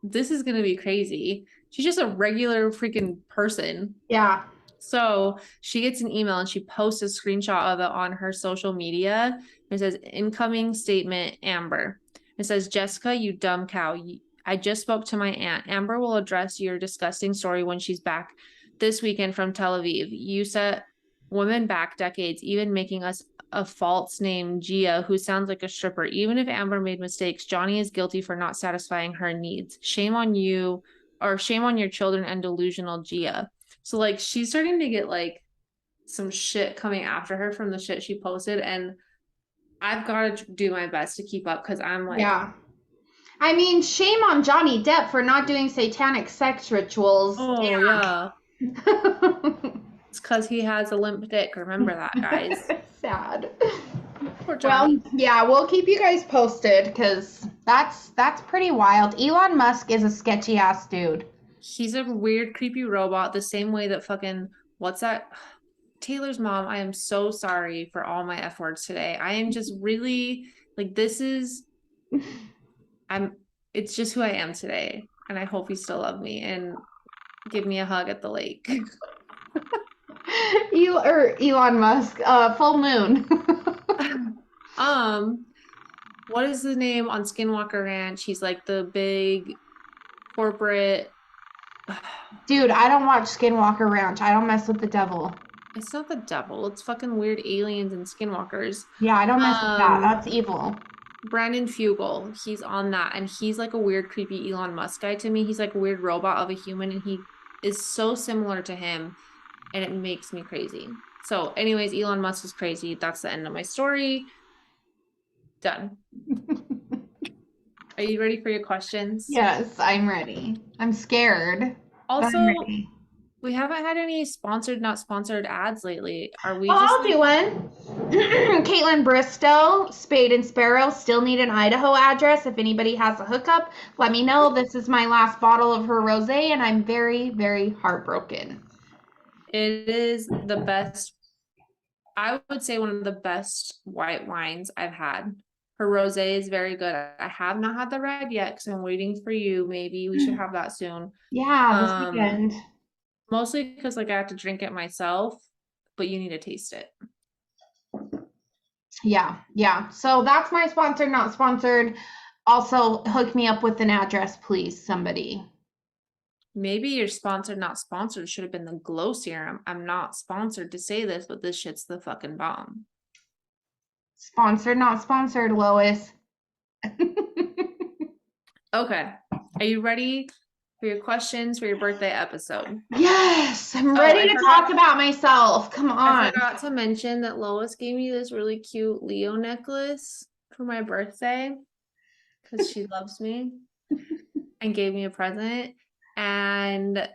[SPEAKER 1] this is going to be crazy. She's just a regular freaking person.
[SPEAKER 2] Yeah.
[SPEAKER 1] So she gets an email and she posts a screenshot of it on her social media. It says, incoming statement, Amber. It says, Jessica, you dumb cow. I just spoke to my aunt. Amber will address your disgusting story when she's back this weekend from Tel Aviv. You set women back decades, even making us a false name, Gia, who sounds like a stripper. Even if Amber made mistakes, Johnny is guilty for not satisfying her needs. Shame on you, or shame on your children and delusional Gia. So like she's starting to get like some shit coming after her from the shit she posted, and I've got to do my best to keep up because I'm like,
[SPEAKER 2] Yeah. I mean, shame on Johnny Depp for not doing satanic sex rituals.
[SPEAKER 1] oh yeah,
[SPEAKER 2] Damn.
[SPEAKER 1] it's because he has a limp dick. Remember that, guys.
[SPEAKER 2] Sad.
[SPEAKER 1] Poor
[SPEAKER 2] Well,
[SPEAKER 1] Johnny.
[SPEAKER 2] yeah, we'll keep you guys posted because that's pretty wild. Elon Musk is a sketchy ass dude.
[SPEAKER 1] He's a weird, creepy robot. The same way that fucking what's that? Taylor's mom. I am so sorry for all my F words today. I am just really like this is I'm. It's just who I am today, and I hope you still love me and give me a hug at the lake.
[SPEAKER 2] Elon Musk, full moon.
[SPEAKER 1] um, what is the name on Skinwalker Ranch? He's like the big corporate.
[SPEAKER 2] Dude, I don't watch Skinwalker Ranch. I don't mess with the devil.
[SPEAKER 1] It's not the devil. It's fucking weird aliens and skinwalkers.
[SPEAKER 2] Yeah, I don't mess with that.
[SPEAKER 1] Um,
[SPEAKER 2] That's evil.
[SPEAKER 1] Brandon Fugel, he's on that, and he's like a weird, creepy Elon Musk guy to me. He's like a weird robot of a human, and he is so similar to him, and it makes me crazy. So, anyways, Elon Musk is crazy. That's the end of my story. Done. Are you ready for your questions?
[SPEAKER 2] Yes, I'm ready. I'm scared, but I'm
[SPEAKER 1] Also,
[SPEAKER 2] ready.
[SPEAKER 1] we haven't had any sponsored, not sponsored ads lately. Are we
[SPEAKER 2] Oh,
[SPEAKER 1] just
[SPEAKER 2] I'll
[SPEAKER 1] like,
[SPEAKER 2] do one. Caitlin Bristow, Spade and Sparrow, still need an Idaho address. If anybody has a hookup, let me know. This is my last bottle of her rosé, and I'm very, very heartbroken.
[SPEAKER 1] it is the best, I would say one of the best white wines I've had Her rosé is very good. I have not had the red yet because I'm waiting for you. Maybe we should have that soon.
[SPEAKER 2] Yeah, this weekend.
[SPEAKER 1] Mostly because like I have to drink it myself, but you need to taste it.
[SPEAKER 2] Yeah, yeah. So that's my sponsor, not sponsored. Also, hook me up with an address, please, somebody.
[SPEAKER 1] Maybe your sponsored, not sponsored should have been the glow serum. I'm not sponsored to say this, but this shit's the fucking bomb.
[SPEAKER 2] Sponsored, not sponsored, Lois.
[SPEAKER 1] Okay. Are you ready for your questions for your birthday episode?
[SPEAKER 2] Yes, I'm
[SPEAKER 1] Oh,
[SPEAKER 2] ready to talk about myself. Come
[SPEAKER 1] I
[SPEAKER 2] on.
[SPEAKER 1] forgot to mention that Lois gave me this really cute Leo necklace for my birthday because she loves me and gave me a present. And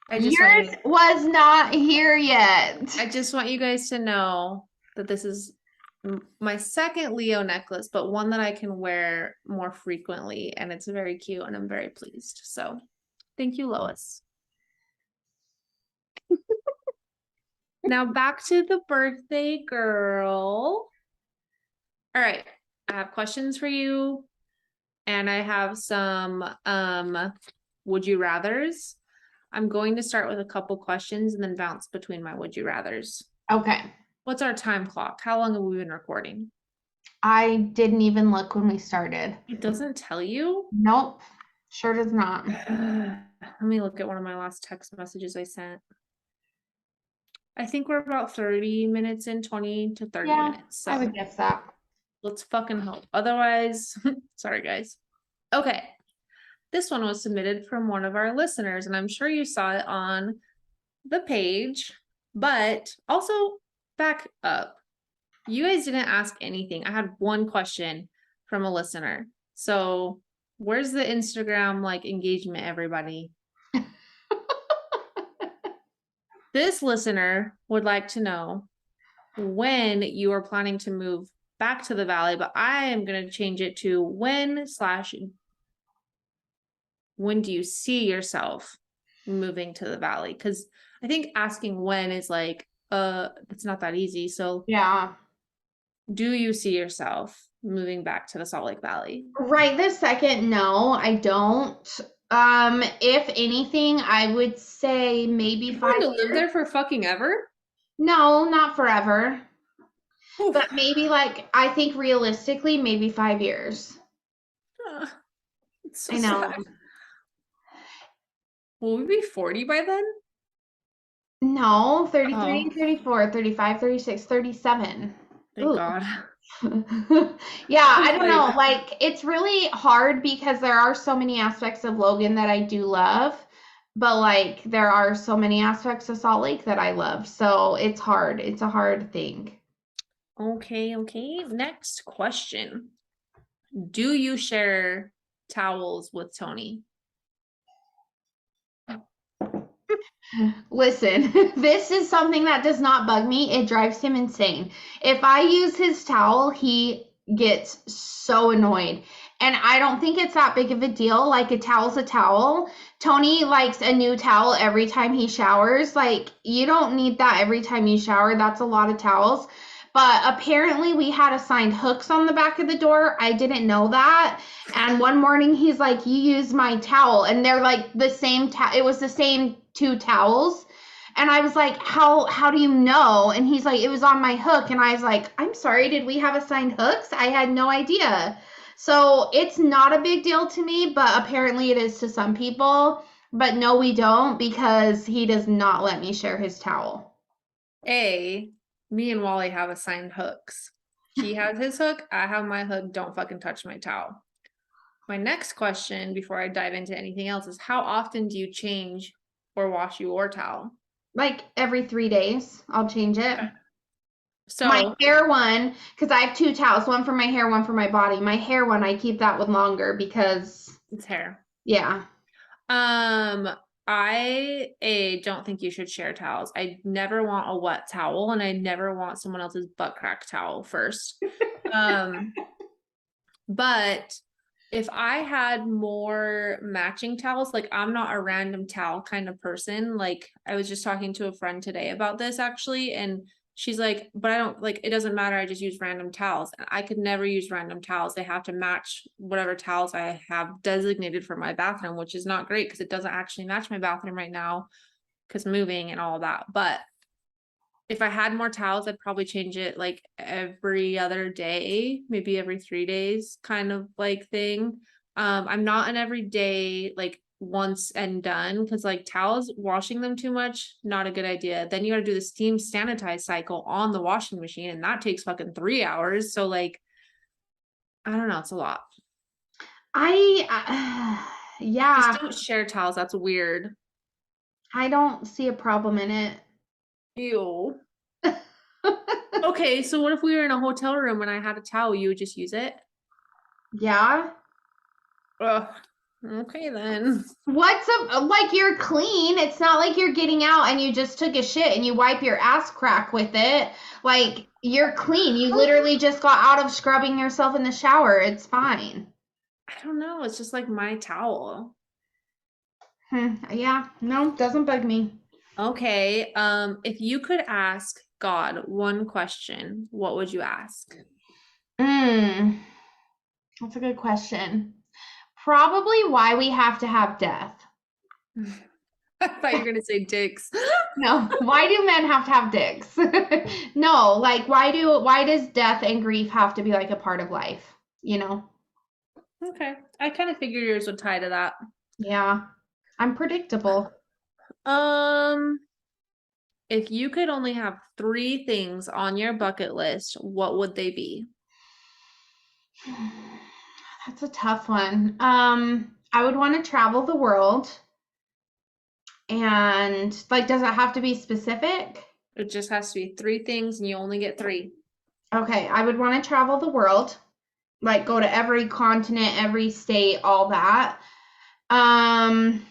[SPEAKER 2] Yours was not here yet.
[SPEAKER 1] I just want you guys to know that this is my second Leo necklace, but one that I can wear more frequently, and it's very cute, and I'm very pleased. So, thank you, Lois. Now back to the birthday girl. All right, I have questions for you, and I have some would you rathers. I'm going to start with a couple questions and then bounce between my would you rathers.
[SPEAKER 2] Okay.
[SPEAKER 1] What's our time clock? How long have we been recording?
[SPEAKER 2] I didn't even look when we started.
[SPEAKER 1] It doesn't tell you?
[SPEAKER 2] Nope. Sure does not.
[SPEAKER 1] Let me look at one of my last text messages I sent. I think we're about 30 minutes in, 20 to 30 minutes. So
[SPEAKER 2] I would guess that.
[SPEAKER 1] let's fucking hope. Otherwise, sorry guys. Okay. This one was submitted from one of our listeners, and I'm sure you saw it on the page, but also back up. You guys didn't ask anything. I had one question from a listener. So where's the Instagram like engagement, everybody? This listener would like to know when you are planning to move back to the valley, but I am going to change it to when do you see yourself moving to the valley? Because I think asking when is like, it's not that easy. So
[SPEAKER 2] yeah.
[SPEAKER 1] Do you see yourself moving back to the Salt Lake Valley?
[SPEAKER 2] Right this second, no, I don't. If anything, I would say maybe
[SPEAKER 1] You're
[SPEAKER 2] 5
[SPEAKER 1] going to
[SPEAKER 2] years.
[SPEAKER 1] live there for fucking ever?
[SPEAKER 2] No, not forever.
[SPEAKER 1] Oof.
[SPEAKER 2] But maybe I think realistically, maybe 5 years.
[SPEAKER 1] It's so
[SPEAKER 2] I know.
[SPEAKER 1] sad. Will we be 40 by then?
[SPEAKER 2] No, 33, 34, 35, 36, 37.
[SPEAKER 1] Thank
[SPEAKER 2] Ooh.
[SPEAKER 1] God.
[SPEAKER 2] Yeah, I don't know. Like, it's really hard because there are so many aspects of Logan that I do love, but like, there are so many aspects of Salt Lake that I love. So it's hard. It's a hard thing.
[SPEAKER 1] Okay. Next question. Do you share towels with Tony?
[SPEAKER 2] Listen, this is something that does not bug me. It drives him insane. If I use his towel, he gets so annoyed. And I don't think it's that big of a deal. Like, a towel's a towel. Tony likes a new towel every time he showers. Like, you don't need that every time you shower. That's a lot of towels. But apparently we had assigned hooks on the back of the door. I didn't know that. And one morning he's like, "You use my towel." And they're like the same it was the same 2 towels. And I was like, how do you know? And he's like, "It was on my hook." And I was like, "I'm sorry, did we have assigned hooks? I had no idea." So it's not a big deal to me, but apparently it is to some people. But no, we don't, because he does not let me share his towel.
[SPEAKER 1] Me and Wally have assigned hooks. He has his hook, I have my hook. Don't fucking touch my towel. My next question before I dive into anything else is, how often do you change or wash your towel?
[SPEAKER 2] Like every 3 days, I'll change it.
[SPEAKER 1] So
[SPEAKER 2] my hair one, because I have 2 towels, one for my hair, one for my body. My hair one, I keep that one longer because
[SPEAKER 1] it's hair.
[SPEAKER 2] Yeah.
[SPEAKER 1] I don't think you should share towels. I never want a wet towel, and I never want someone else's butt crack towel first. But if I had more matching towels, like, I'm not a random towel kind of person. Like, I was just talking to a friend today about this actually, and she's like, but I don't like, it doesn't matter. I just use random towels. And I could never use random towels. They have to match whatever towels I have designated for my bathroom, which is not great because it doesn't actually match my bathroom right now because moving and all that. But if I had more towels, I'd probably change it like every other day, maybe every 3 days kind of like thing. I'm not an everyday like once and done because like towels, washing them too much, not a good idea. Then you got to do the steam sanitize cycle on the washing machine, and that takes fucking 3 hours. So like, I don't know, it's a lot. Just
[SPEAKER 2] Yeah,
[SPEAKER 1] don't share towels. That's weird.
[SPEAKER 2] I don't see a problem in it.
[SPEAKER 1] Ew. Okay, so what if we were in a hotel room and I had a towel, you would just use it?
[SPEAKER 2] Yeah.
[SPEAKER 1] Ugh. Okay then.
[SPEAKER 2] What's up? Like you're clean. It's not like you're getting out and you just took a shit and you wipe your ass crack with it. Like you're clean. You literally just got out of scrubbing yourself in the shower. It's fine.
[SPEAKER 1] I don't know. It's just like my towel.
[SPEAKER 2] Yeah, no, doesn't bug me.
[SPEAKER 1] Okay. If you could ask God one question, what would you ask?
[SPEAKER 2] Mm, that's a good question. Probably why we have to have death.
[SPEAKER 1] I thought you were gonna say dicks.
[SPEAKER 2] No, why do men have to have dicks? No, like why does death and grief have to be like a part of life? You know?
[SPEAKER 1] Okay. I kind of figured yours would tie to that.
[SPEAKER 2] Yeah. I'm predictable.
[SPEAKER 1] Um, if you could only have three things on your bucket list, what would they be?
[SPEAKER 2] That's a tough one. I would want to travel the world and like does it have to be specific?
[SPEAKER 1] It just has to be three things and you only get three.
[SPEAKER 2] Okay, I would want to travel the world, like go to every continent, every state, all that. Um,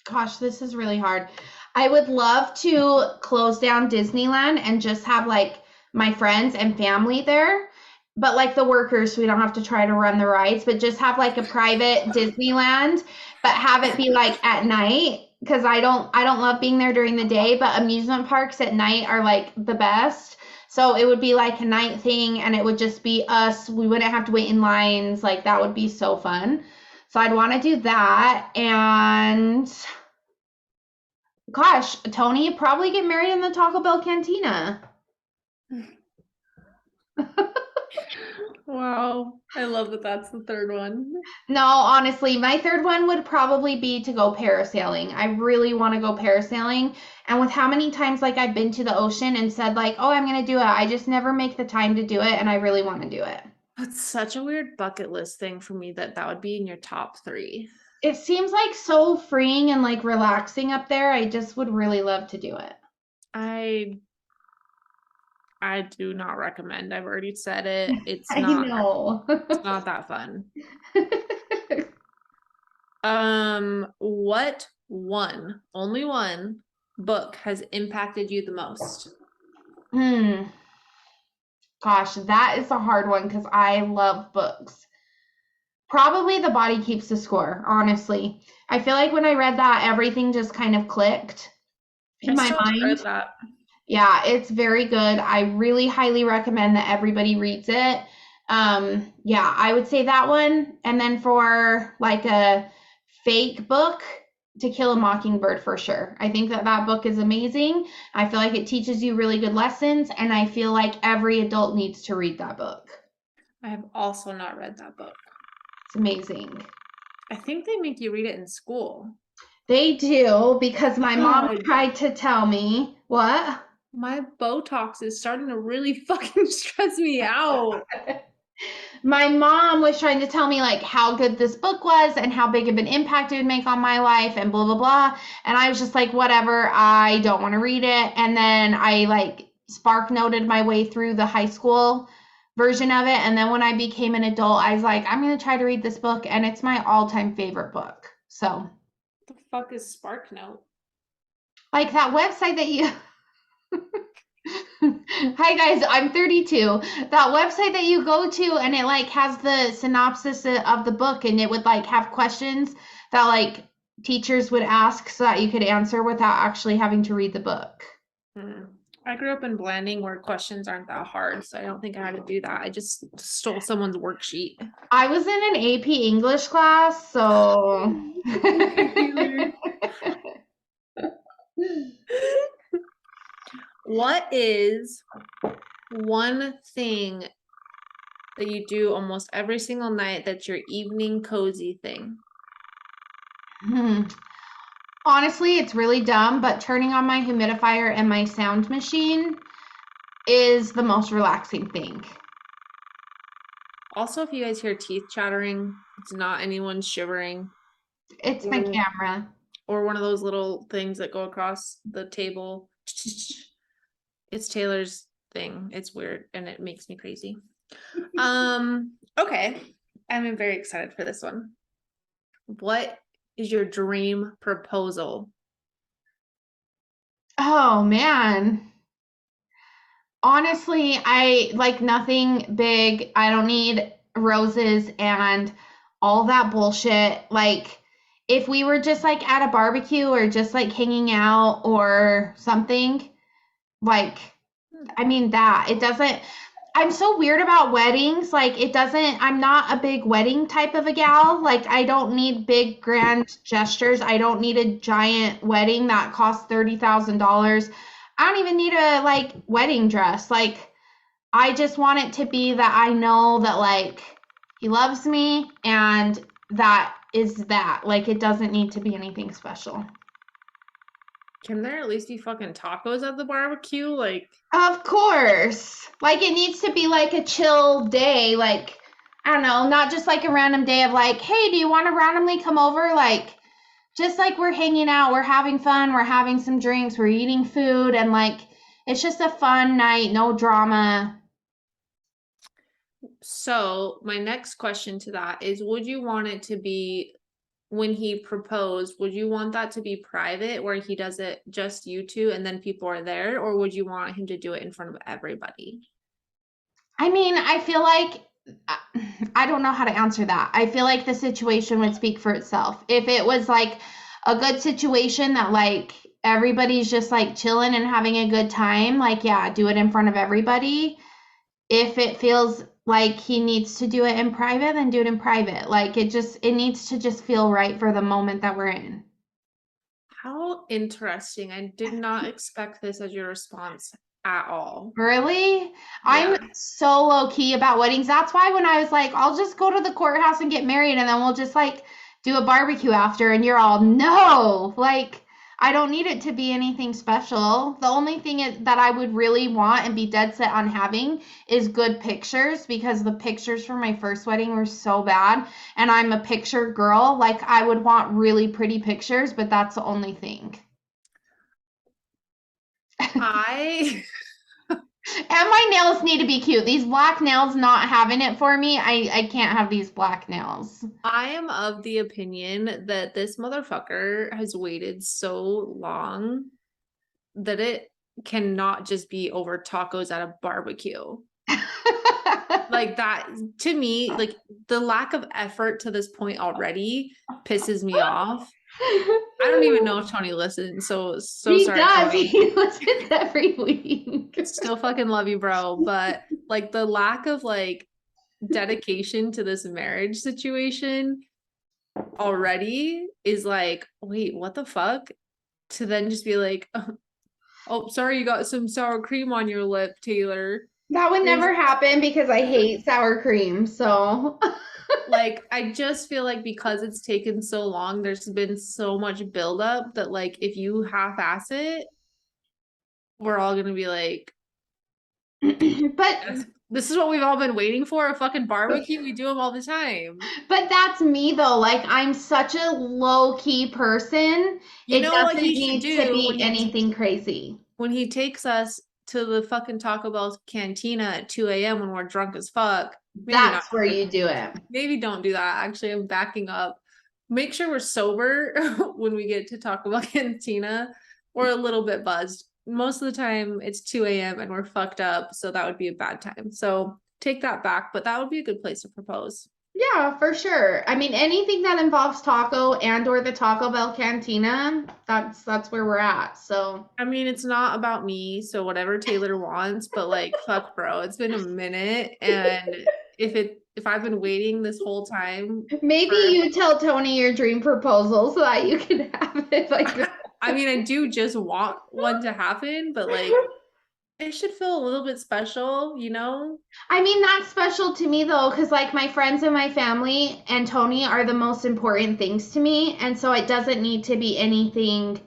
[SPEAKER 2] Gosh, this is really hard. I would love to close down Disneyland and just have like my friends and family there. But like the workers, so we don't have to try to run the rides, but just have like a private Disneyland, but have it be like at night because I don't love being there during the day, but amusement parks at night are like the best. So it would be like a night thing and it would just be us. We wouldn't have to wait in lines. Like that would be so fun. So I'd want to do that. And gosh, Tony, probably get married in the Taco Bell cantina.
[SPEAKER 1] Wow. I love that that's the third one.
[SPEAKER 2] No, honestly, my third one would probably be to go parasailing. I really want to go parasailing. And with how many times like I've been to the ocean and said like, "Oh, I'm going to do it." I just never make the time to do it and I really want to do it.
[SPEAKER 1] That's such a weird bucket list thing for me that that would be in your top three.
[SPEAKER 2] It seems like so freeing and like relaxing up there. I just would really love to do it.
[SPEAKER 1] I I do not recommend. I've already said it.
[SPEAKER 2] I know.
[SPEAKER 1] It's not that fun. What one, only one book has impacted you the most?
[SPEAKER 2] Hmm. Gosh, that is a hard one because I love books. Probably The Body Keeps the Score, honestly. I feel like when I read that, everything just kind of clicked
[SPEAKER 1] I
[SPEAKER 2] in my
[SPEAKER 1] still haven't
[SPEAKER 2] mind.
[SPEAKER 1] read that.
[SPEAKER 2] Yeah, it's very good. I really highly recommend that everybody reads it. Yeah, I would say that one. And then for like a fake book, To Kill a Mockingbird for sure. I think that that book is amazing. I feel like it teaches you really good lessons, and I feel like every adult needs to read that book.
[SPEAKER 1] I have also not read that book.
[SPEAKER 2] It's amazing.
[SPEAKER 1] I think they make you read it in school.
[SPEAKER 2] They do because my mom
[SPEAKER 1] God,
[SPEAKER 2] tried to tell me what?
[SPEAKER 1] my Botox is starting to really fucking stress me out.
[SPEAKER 2] My mom was trying to tell me like how good this book was and how big of an impact it would make on my life and blah blah blah. And I was just like, whatever, I don't want to read it. And then I like spark noted my way through the high school version of it. And then when I became an adult, I was like, I'm gonna try to read this book, and it's my all-time favorite book. So
[SPEAKER 1] What the fuck is Spark Note?
[SPEAKER 2] like that website that you Hi guys, I'm 32. That website that you go to and it like has the synopsis of the book, and it would like have questions that like teachers would ask so that you could answer without actually having to read the book.
[SPEAKER 1] I grew up in Blanding where questions aren't that hard, so I don't think I had to do that. I just stole someone's worksheet.
[SPEAKER 2] I was in an AP English class, so
[SPEAKER 1] Okay, Taylor. What is one thing that you do almost every single night that's your evening cozy thing?
[SPEAKER 2] Hmm. Honestly, it's really dumb, but turning on my humidifier and my sound machine is the most relaxing thing.
[SPEAKER 1] Also, if you guys hear teeth chattering, it's not anyone shivering
[SPEAKER 2] It's my
[SPEAKER 1] or
[SPEAKER 2] camera.
[SPEAKER 1] one of those little things that go across the table. It's Taylor's thing. It's weird and it makes me crazy. Okay. I'm very excited for this one. What is your dream proposal?
[SPEAKER 2] Oh man. Honestly, I like nothing big. I don't need roses and all that bullshit. Like, if we were just like at a barbecue or just like hanging out or something, like, I mean, that it doesn't. I'm so weird about weddings. Like, it doesn't, I'm not a big wedding type of a gal. Like, I don't need big grand gestures. I don't need a giant wedding that costs $30,000. I don't even need a like wedding dress. Like, I just want it to be that I know that like he loves me and that is that. Like, it doesn't need to be anything special.
[SPEAKER 1] Can there at least be fucking tacos at the barbecue? Like,
[SPEAKER 2] Of course. Like, it needs to be like a chill day. Like, I don't know, not just like a random day of like, hey, do you want to randomly come over? Like, just like we're hanging out, we're having fun, we're having some drinks, we're eating food, and like, it's just a fun night, no drama.
[SPEAKER 1] so my next question to that is, would you want it to be when he proposed, would you want that to be private where he does it just you two and then people are there, or would you want him to do it in front of everybody?
[SPEAKER 2] I mean, I feel like I don't know how to answer that. I feel like the situation would speak for itself. If it was like a good situation that like everybody's just like chilling and having a good time, like yeah, do it in front of everybody. If it feels like he needs to do it in private, then do it in private. Like it needs to just feel right for the moment that we're in.
[SPEAKER 1] How interesting. I did not expect this as your response at all.
[SPEAKER 2] Really? I'm
[SPEAKER 1] Yeah.
[SPEAKER 2] so low key about weddings. That's why when I was like, I'll just go to the courthouse and get married and then we'll just like do a barbecue after, and you're all, no, like, I don't need it to be anything special. The only thing that I would really want and be dead set on having is good pictures because the pictures from my first wedding were so bad. And I'm a picture girl. Like, I would want really pretty pictures, but that's the only thing.
[SPEAKER 1] I
[SPEAKER 2] And my nails need to be cute. These black nails not having it for me. I can't have these black nails.
[SPEAKER 1] I am of the opinion that this motherfucker has waited so long that it cannot just be over tacos at a barbecue. Like that to me, like the lack of effort to this point already pisses me off. I don't even know if Tony listens, so
[SPEAKER 2] He
[SPEAKER 1] sorry,
[SPEAKER 2] does.
[SPEAKER 1] Tony.
[SPEAKER 2] He listens every week.
[SPEAKER 1] Still fucking love you, bro. But like the lack of like dedication to this marriage situation already is like, wait, what the fuck? To then just be like, oh, sorry, you got some sour cream on your lip, Taylor.
[SPEAKER 2] That would
[SPEAKER 1] Here's
[SPEAKER 2] never happen because I hate sour cream. So
[SPEAKER 1] like I just feel like because it's taken so long, there's been so much buildup that like if you half-ass it, we're all gonna be like,
[SPEAKER 2] but
[SPEAKER 1] this is what we've all been waiting for, a fucking barbecue. We do them all the time.
[SPEAKER 2] but that's me though. Like, I'm such a low key person.
[SPEAKER 1] You
[SPEAKER 2] It
[SPEAKER 1] know what
[SPEAKER 2] doesn't
[SPEAKER 1] he should
[SPEAKER 2] need to
[SPEAKER 1] do
[SPEAKER 2] be anything crazy.
[SPEAKER 1] when he takes us to the fucking Taco Bell cantina at 2 a.m. when we're drunk as fuck. Maybe not.
[SPEAKER 2] That's where you do it.
[SPEAKER 1] Maybe don't do that. Actually, I'm backing up. Make sure we're sober when we get to Taco Bell cantina or a little bit buzzed. Most of the time it's 2 a.m. and we're fucked up, so that would be a bad time. So take that back, but that would be a good place to propose.
[SPEAKER 2] Yeah, for sure. I mean, anything that involves taco and or the Taco Bell Cantina, that's where we're at. So
[SPEAKER 1] I mean, it's not about me, so whatever Taylor wants, but like, fuck, bro, it's been a minute, and if I've been waiting this whole time
[SPEAKER 2] maybe
[SPEAKER 1] for,
[SPEAKER 2] you tell Tony your dream proposal so that you can have it like that.
[SPEAKER 1] I mean, I do just want one to happen, but like, it should feel a little bit special, you know?
[SPEAKER 2] I mean, that's special to me though, because like my friends and my family and Tony are the most important things to me. And so it doesn't need to be anything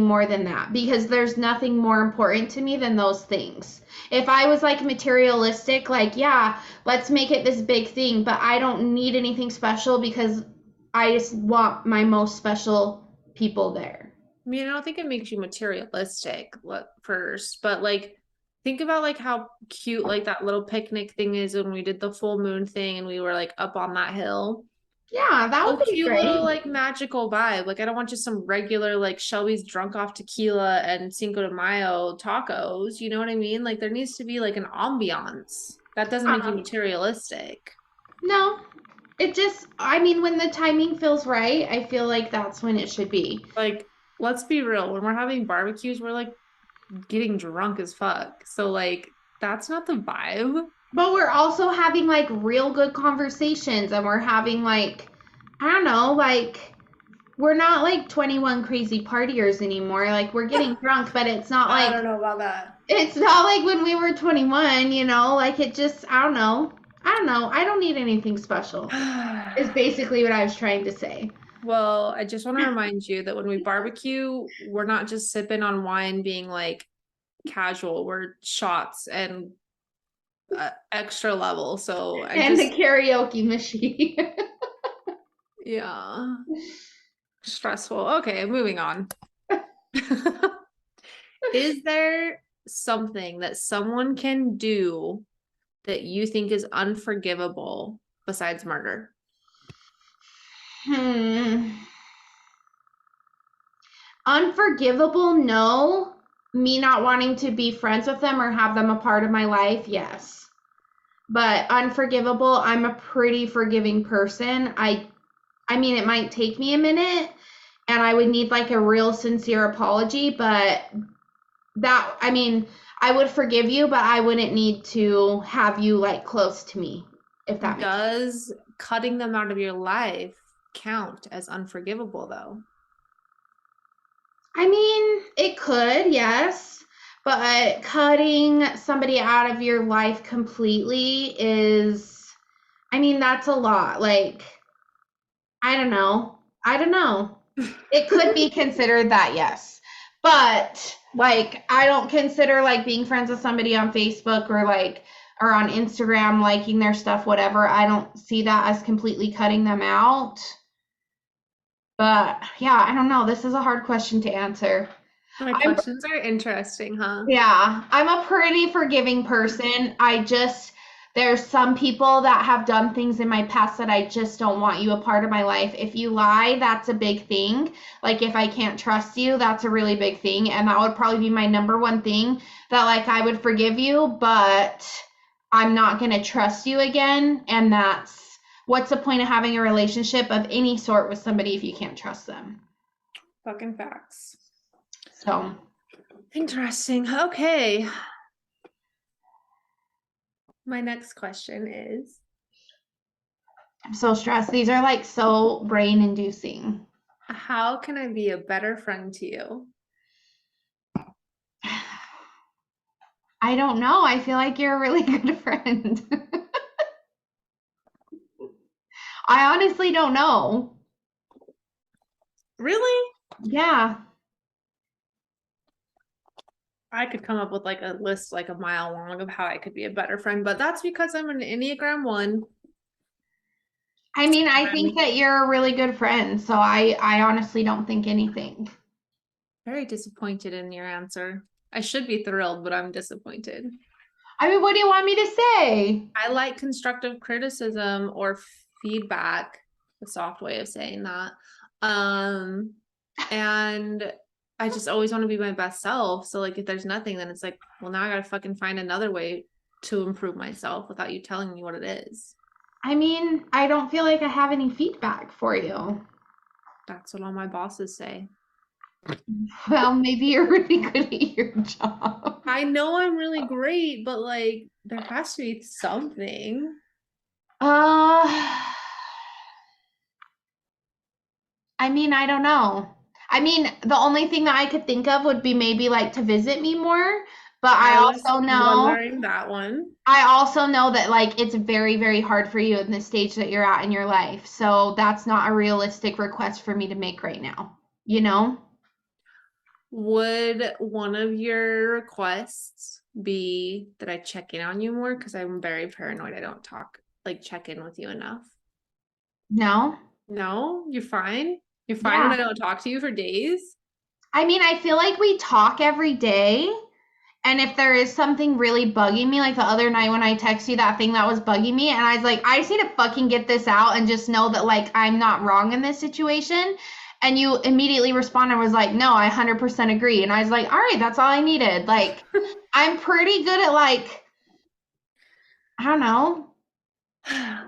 [SPEAKER 2] more than that because there's nothing more important to me than those things. If I was like materialistic, like, yeah, let's make it this big thing, but I don't need anything special because I just want my most special people there.
[SPEAKER 1] I mean, I don't think it makes you materialistic first, but like think about like how cute like that little picnic thing is when we did the full moon thing and we were like up on that hill.
[SPEAKER 2] Yeah, that
[SPEAKER 1] So
[SPEAKER 2] would be
[SPEAKER 1] cute little
[SPEAKER 2] great.
[SPEAKER 1] like magical vibe. Like I don't want just some regular like Shelby's drunk off tequila and Cinco de Mayo tacos. You know what I mean? Like there needs to be like an ambiance. That doesn't make you
[SPEAKER 2] Uh,
[SPEAKER 1] materialistic.
[SPEAKER 2] no, it just, I mean, when the timing feels right, I feel like that's when it should be.
[SPEAKER 1] Like let's be real. When we're having barbecues, we're like getting drunk as fuck. So like that's not the vibe.
[SPEAKER 2] But we're also having like real good conversations and we're having like, I don't know, like, we're not like 21 crazy partiers anymore. Like, we're getting drunk, but
[SPEAKER 1] I don't know about that.
[SPEAKER 2] it's not like when we were 21, you know? Like, it just, I don't know. I don't know. I don't need anything special, is basically what I was trying to say.
[SPEAKER 1] Well, I just want to remind you that when we barbecue, we're not just sipping on wine being like casual. We're shots and extra level. So I
[SPEAKER 2] And the
[SPEAKER 1] just,
[SPEAKER 2] karaoke machine.
[SPEAKER 1] yeah, stressful. Okay, moving on. Is there something that someone can do that you think is unforgivable besides murder?
[SPEAKER 2] Hmm. Unforgivable, no. Me not wanting to be friends with them or have them a part of my life, yes. But unforgivable, I'm a pretty forgiving person. I mean it might take me a minute and I would need like a real sincere apology, but that I mean, I would forgive you, but I wouldn't need to have you like close to me, if that makes sense.
[SPEAKER 1] Does cutting them out of your life count as unforgivable, though?
[SPEAKER 2] I mean, it could, yes. But cutting somebody out of your life completely is, I mean, that's a lot. Like, I don't know. I don't know. It could be considered that, yes. But like I don't consider like being friends with somebody on Facebook or like or on Instagram liking their stuff whatever. I don't see that as completely cutting them out. But yeah, I don't know. This is a hard question to answer.
[SPEAKER 1] My
[SPEAKER 2] I'm
[SPEAKER 1] questions are interesting, huh?
[SPEAKER 2] Yeah, I'm a pretty forgiving person. There's some people that have done things in my past that I just don't want you a part of my life. If you lie, that's a big thing. Like if I can't trust you, that's a really big thing. And that would probably be my number one thing that like I would forgive you, but I'm not going to trust you again. And that's what's the point of having a relationship of any sort with somebody if you can't trust them?
[SPEAKER 1] Fucking facts.
[SPEAKER 2] So,
[SPEAKER 1] Interesting. Okay. My next question is,
[SPEAKER 2] I'm so stressed. These are like so brain inducing.
[SPEAKER 1] how can I be a better friend to you?
[SPEAKER 2] I don't know. I feel like you're a really good friend. I honestly don't know.
[SPEAKER 1] Really?
[SPEAKER 2] Yeah.
[SPEAKER 1] I could come up with like a list like a mile long of how I could be a better friend, but that's because I'm an Enneagram 1.
[SPEAKER 2] I mean, I think
[SPEAKER 1] I'm
[SPEAKER 2] that you're a really good friend, so I honestly don't think anything.
[SPEAKER 1] very disappointed in your answer. I should be thrilled, but I'm disappointed.
[SPEAKER 2] I mean, what do you want me to say?
[SPEAKER 1] I like constructive criticism or feedback, the soft way of saying that. Um, and I just always want to be my best self. So like if there's nothing, then it's like, well, now I gotta fucking find another way to improve myself without you telling me what it is.
[SPEAKER 2] I mean, I don't feel like I have any feedback for you.
[SPEAKER 1] That's what all my bosses say.
[SPEAKER 2] Well, maybe you're really good at your job.
[SPEAKER 1] I know I'm really great, but like there has to be something.
[SPEAKER 2] Uh, I mean, I don't know. I mean, the only thing that I could think of would be maybe like to visit me more, but
[SPEAKER 1] I was wondering that one.
[SPEAKER 2] I also know that like it's very, very hard for you in the stage that you're at in your life. So that's not a realistic request for me to make right now, you know?
[SPEAKER 1] Would one of your requests be that I check in on you more? Because I'm very paranoid. I don't check in with you enough.
[SPEAKER 2] No?
[SPEAKER 1] No, you're fine. You're fine when I
[SPEAKER 2] Yeah.
[SPEAKER 1] don't talk to you for days.
[SPEAKER 2] I mean, I feel like we talk every day. And if there is something really bugging me, like the other night when I texted you that thing that was bugging me, and I was like, I just need to fucking get this out and just know that like I'm not wrong in this situation. And you immediately responded and was like, no, I 100% agree. And I was like, all right, that's all I needed. Like, I'm pretty good at like, I don't know.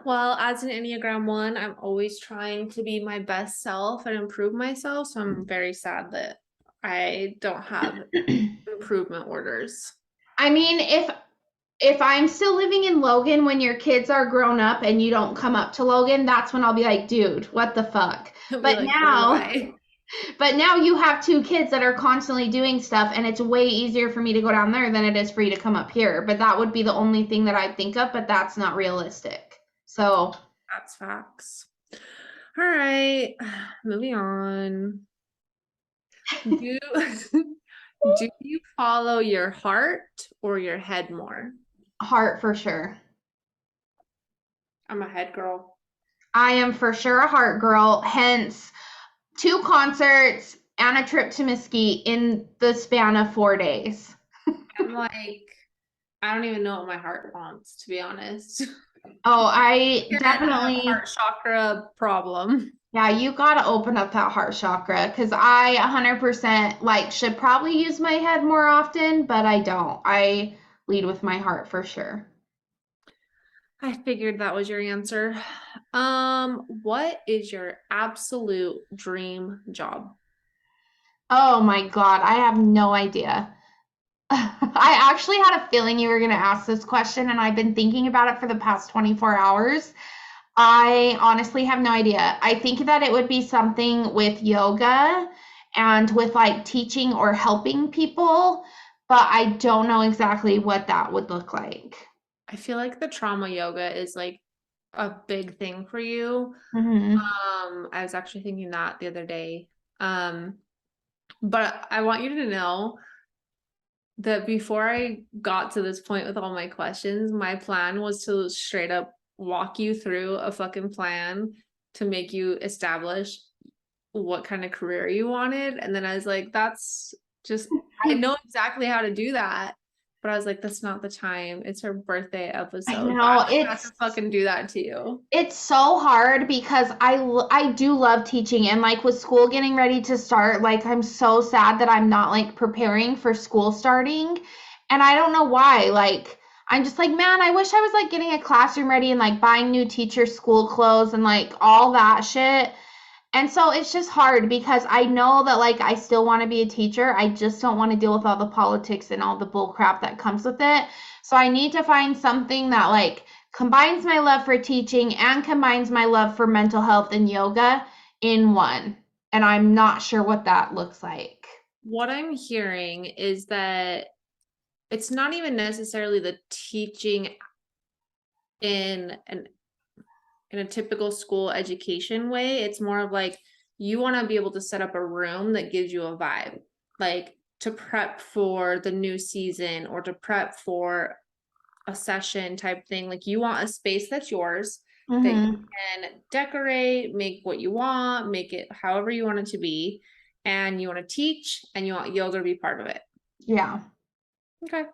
[SPEAKER 1] Well, as an Enneagram 1, I'm always trying to be my best self and improve myself. So I'm very sad that I don't have improvement orders.
[SPEAKER 2] I mean, if I'm still living in Logan when your kids are grown up and you don't come up to Logan, that's when I'll be like, dude, what the fuck?
[SPEAKER 1] I'll be
[SPEAKER 2] But
[SPEAKER 1] like,
[SPEAKER 2] now
[SPEAKER 1] why?
[SPEAKER 2] But now you have two kids that are constantly doing stuff, and it's way easier for me to go down there than it is for you to come up here. But that would be the only thing that I think of, but that's not realistic. So,
[SPEAKER 1] That's facts. All right, moving on. Do do you follow your heart or your head more?
[SPEAKER 2] heart for sure.
[SPEAKER 1] I'm a head girl.
[SPEAKER 2] I am for sure a heart girl, hence two concerts and a trip to Mesquite in the span of 4 days.
[SPEAKER 1] I'm like, I don't even know what my heart wants, to be honest.
[SPEAKER 2] Oh, I
[SPEAKER 1] Your head have
[SPEAKER 2] definitely,
[SPEAKER 1] heart chakra problem.
[SPEAKER 2] yeah, you gotta open up that heart chakra because I 100% like should probably use my head more often, but I don't. I lead with my heart for sure.
[SPEAKER 1] I figured that was your answer. What is your absolute dream job?
[SPEAKER 2] Oh my God, I have no idea. I actually had a feeling you were going to ask this question, and I've been thinking about it for the past 24 hours. I honestly have no idea. I think that it would be something with yoga and with like teaching or helping people, but I don't know exactly what that would look like.
[SPEAKER 1] I feel like the trauma yoga is like a big thing for you.
[SPEAKER 2] Hmm.
[SPEAKER 1] I was actually thinking that the other day. Um, but I want you to know that before I got to this point with all my questions, my plan was to straight up walk you through a fucking plan to make you establish what kind of career you wanted. And then I was like, that's just, I know exactly how to do that. But I was like, that's not the time. It's her birthday
[SPEAKER 2] I
[SPEAKER 1] episode. But
[SPEAKER 2] know
[SPEAKER 1] I'm just gonna have to fucking do that to you.
[SPEAKER 2] it's so hard because I do love teaching, and like with school getting ready to start, like I'm so sad that I'm not like preparing for school starting, and I don't know why. Like I'm just like, man, I wish I was like getting a classroom ready and like buying new teacher school clothes and like all that shit. And so it's just hard because I know that like I still want to be a teacher. I just don't want to deal with all the politics and all the bull crap that comes with it. So I need to find something that like combines my love for teaching and combines my love for mental health and yoga in one. And I'm not sure what that looks like.
[SPEAKER 1] What I'm hearing is that it's not even necessarily the teaching in an in a typical school education way. It's more of like you want to be able to set up a room that gives you a vibe, like to prep for the new season or to prep for a session type thing. Like you want a space that's yours that you
[SPEAKER 2] Mm-hmm.
[SPEAKER 1] can decorate, make what you want, make it however you want it to be. And you want to teach and you want yoga to be part of it.
[SPEAKER 2] Yeah.
[SPEAKER 1] Okay.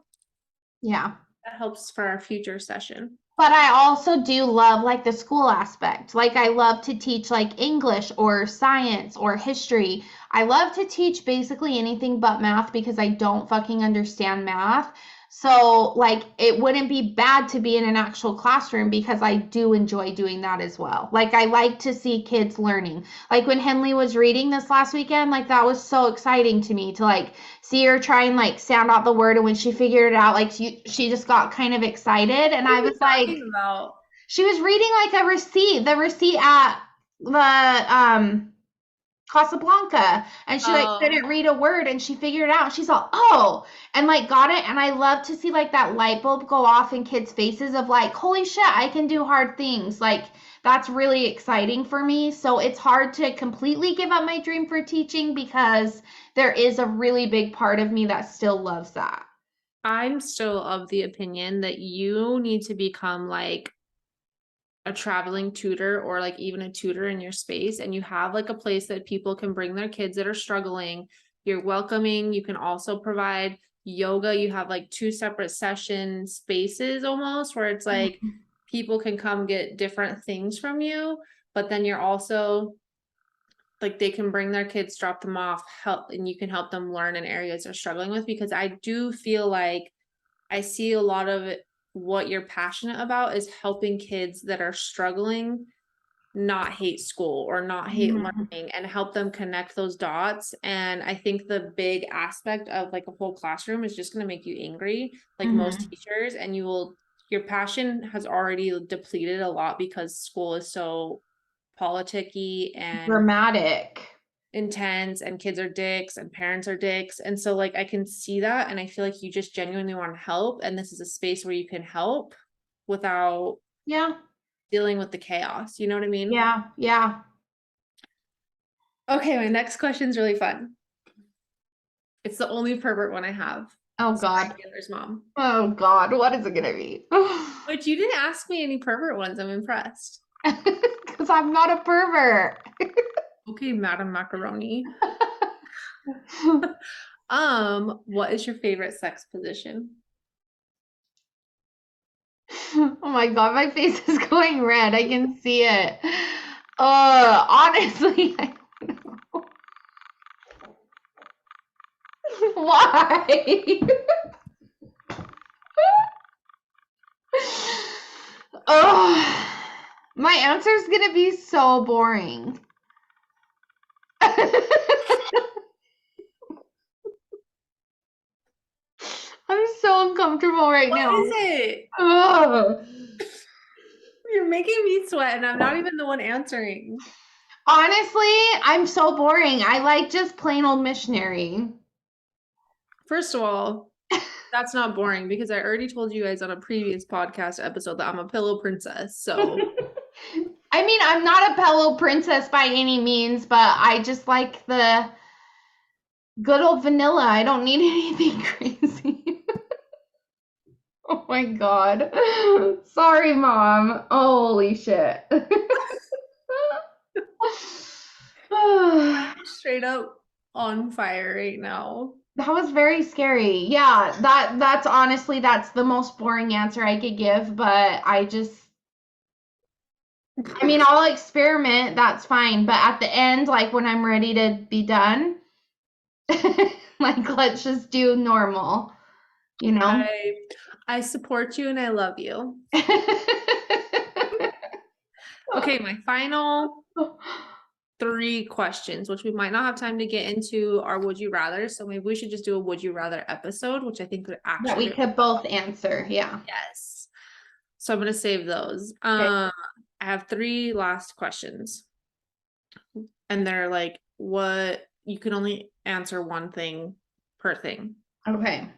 [SPEAKER 2] Yeah.
[SPEAKER 1] That helps for our future session.
[SPEAKER 2] But I also do love like the school aspect. Like I love to teach like English or science or history. I love to teach basically anything but math because I don't fucking understand math. So, like, it wouldn't be bad to be in an actual classroom because I do enjoy doing that as well. Like, I like to see kids learning. Like, when Henley was reading this last weekend, like, that was so exciting to me to, like, see her try and, like, sound out the word. And when she figured it out, like, she just got kind of excited. And
[SPEAKER 1] What are
[SPEAKER 2] I
[SPEAKER 1] you
[SPEAKER 2] was like,
[SPEAKER 1] talking about?
[SPEAKER 2] she was reading, like, the receipt at the Casablanca, and she like
[SPEAKER 1] Oh,
[SPEAKER 2] couldn't read a word and she figured it out. She's all, oh, and like got it. And I love to see like that light bulb go off in kids' faces of like, holy shit, I can do hard things. Like that's really exciting for me. So it's hard to completely give up my dream for teaching because there is a really big part of me that still loves that.
[SPEAKER 1] I'm still of the opinion that you need to become like a traveling tutor or like even a tutor in your space, and you have like a place that people can bring their kids that are struggling. You're welcoming. You can also provide yoga. You have like two separate session spaces almost where it's like
[SPEAKER 2] Mhm.
[SPEAKER 1] people can come get different things from you, but then you're also like they can bring their kids, drop them off, help, and you can help them learn in areas they're struggling with, because I do feel like I see a lot of it, what you're passionate about is helping kids that are struggling not hate school or not hate
[SPEAKER 2] Mhm.
[SPEAKER 1] learning and help them connect those dots. And I think the big aspect of like a whole classroom is just going to make you angry, like most
[SPEAKER 2] Mhm.
[SPEAKER 1] teachers, and your passion has already depleted a lot because school is so politicky and
[SPEAKER 2] Dramatic.
[SPEAKER 1] intense and kids are dicks and parents are dicks. And so like I can see that, and I feel like you just genuinely want to help, and this is a space where you can help without
[SPEAKER 2] Yeah.
[SPEAKER 1] dealing with the chaos. You know what I mean?
[SPEAKER 2] Yeah. Yeah.
[SPEAKER 1] Okay, my next question is really fun. It's the only pervert one I have.
[SPEAKER 2] Oh
[SPEAKER 1] Sorry,
[SPEAKER 2] God.
[SPEAKER 1] Taylor's mom.
[SPEAKER 2] Oh God. What is it gonna be?
[SPEAKER 1] But you didn't ask me any pervert ones. I'm impressed.
[SPEAKER 2] Because I'm not a pervert.
[SPEAKER 1] Okay, Madam Macaroni. What is your favorite sex position?
[SPEAKER 2] Oh my God, my face is going red. I can see it. Honestly, I don't know. Why? Oh, my answer is gonna be so boring. I'm so uncomfortable right
[SPEAKER 1] What
[SPEAKER 2] now.
[SPEAKER 1] is it?
[SPEAKER 2] Ugh.
[SPEAKER 1] You're making me sweat, and I'm not even the one answering.
[SPEAKER 2] Honestly, I'm so boring. I like just plain old missionary.
[SPEAKER 1] First of all, that's not boring because I already told you guys on a previous podcast episode that I'm a pillow princess. So
[SPEAKER 2] I mean, I'm not a pillow princess by any means, but I just like the good old vanilla. I don't need anything crazy. Oh my God. Sorry, Mom. Holy shit.
[SPEAKER 1] I'm straight up on fire right now.
[SPEAKER 2] That was very scary. Yeah, that's honestly that's the most boring answer I could give, but I mean, I'll experiment, that's fine, but at the end, like when I'm ready to be done, like let's just do normal, you know?
[SPEAKER 1] I I support you and I love you. Okay, my final three questions, which we might not have time to get into, are would you rather. So maybe we should just do a would you rather episode, which I think would
[SPEAKER 2] That
[SPEAKER 1] actually
[SPEAKER 2] we
[SPEAKER 1] be
[SPEAKER 2] could both answer. Yeah.
[SPEAKER 1] yes. So I'm gonna save those.
[SPEAKER 2] Okay.
[SPEAKER 1] I have three last questions, and they're like, what you can only answer one thing per thing.
[SPEAKER 2] Okay.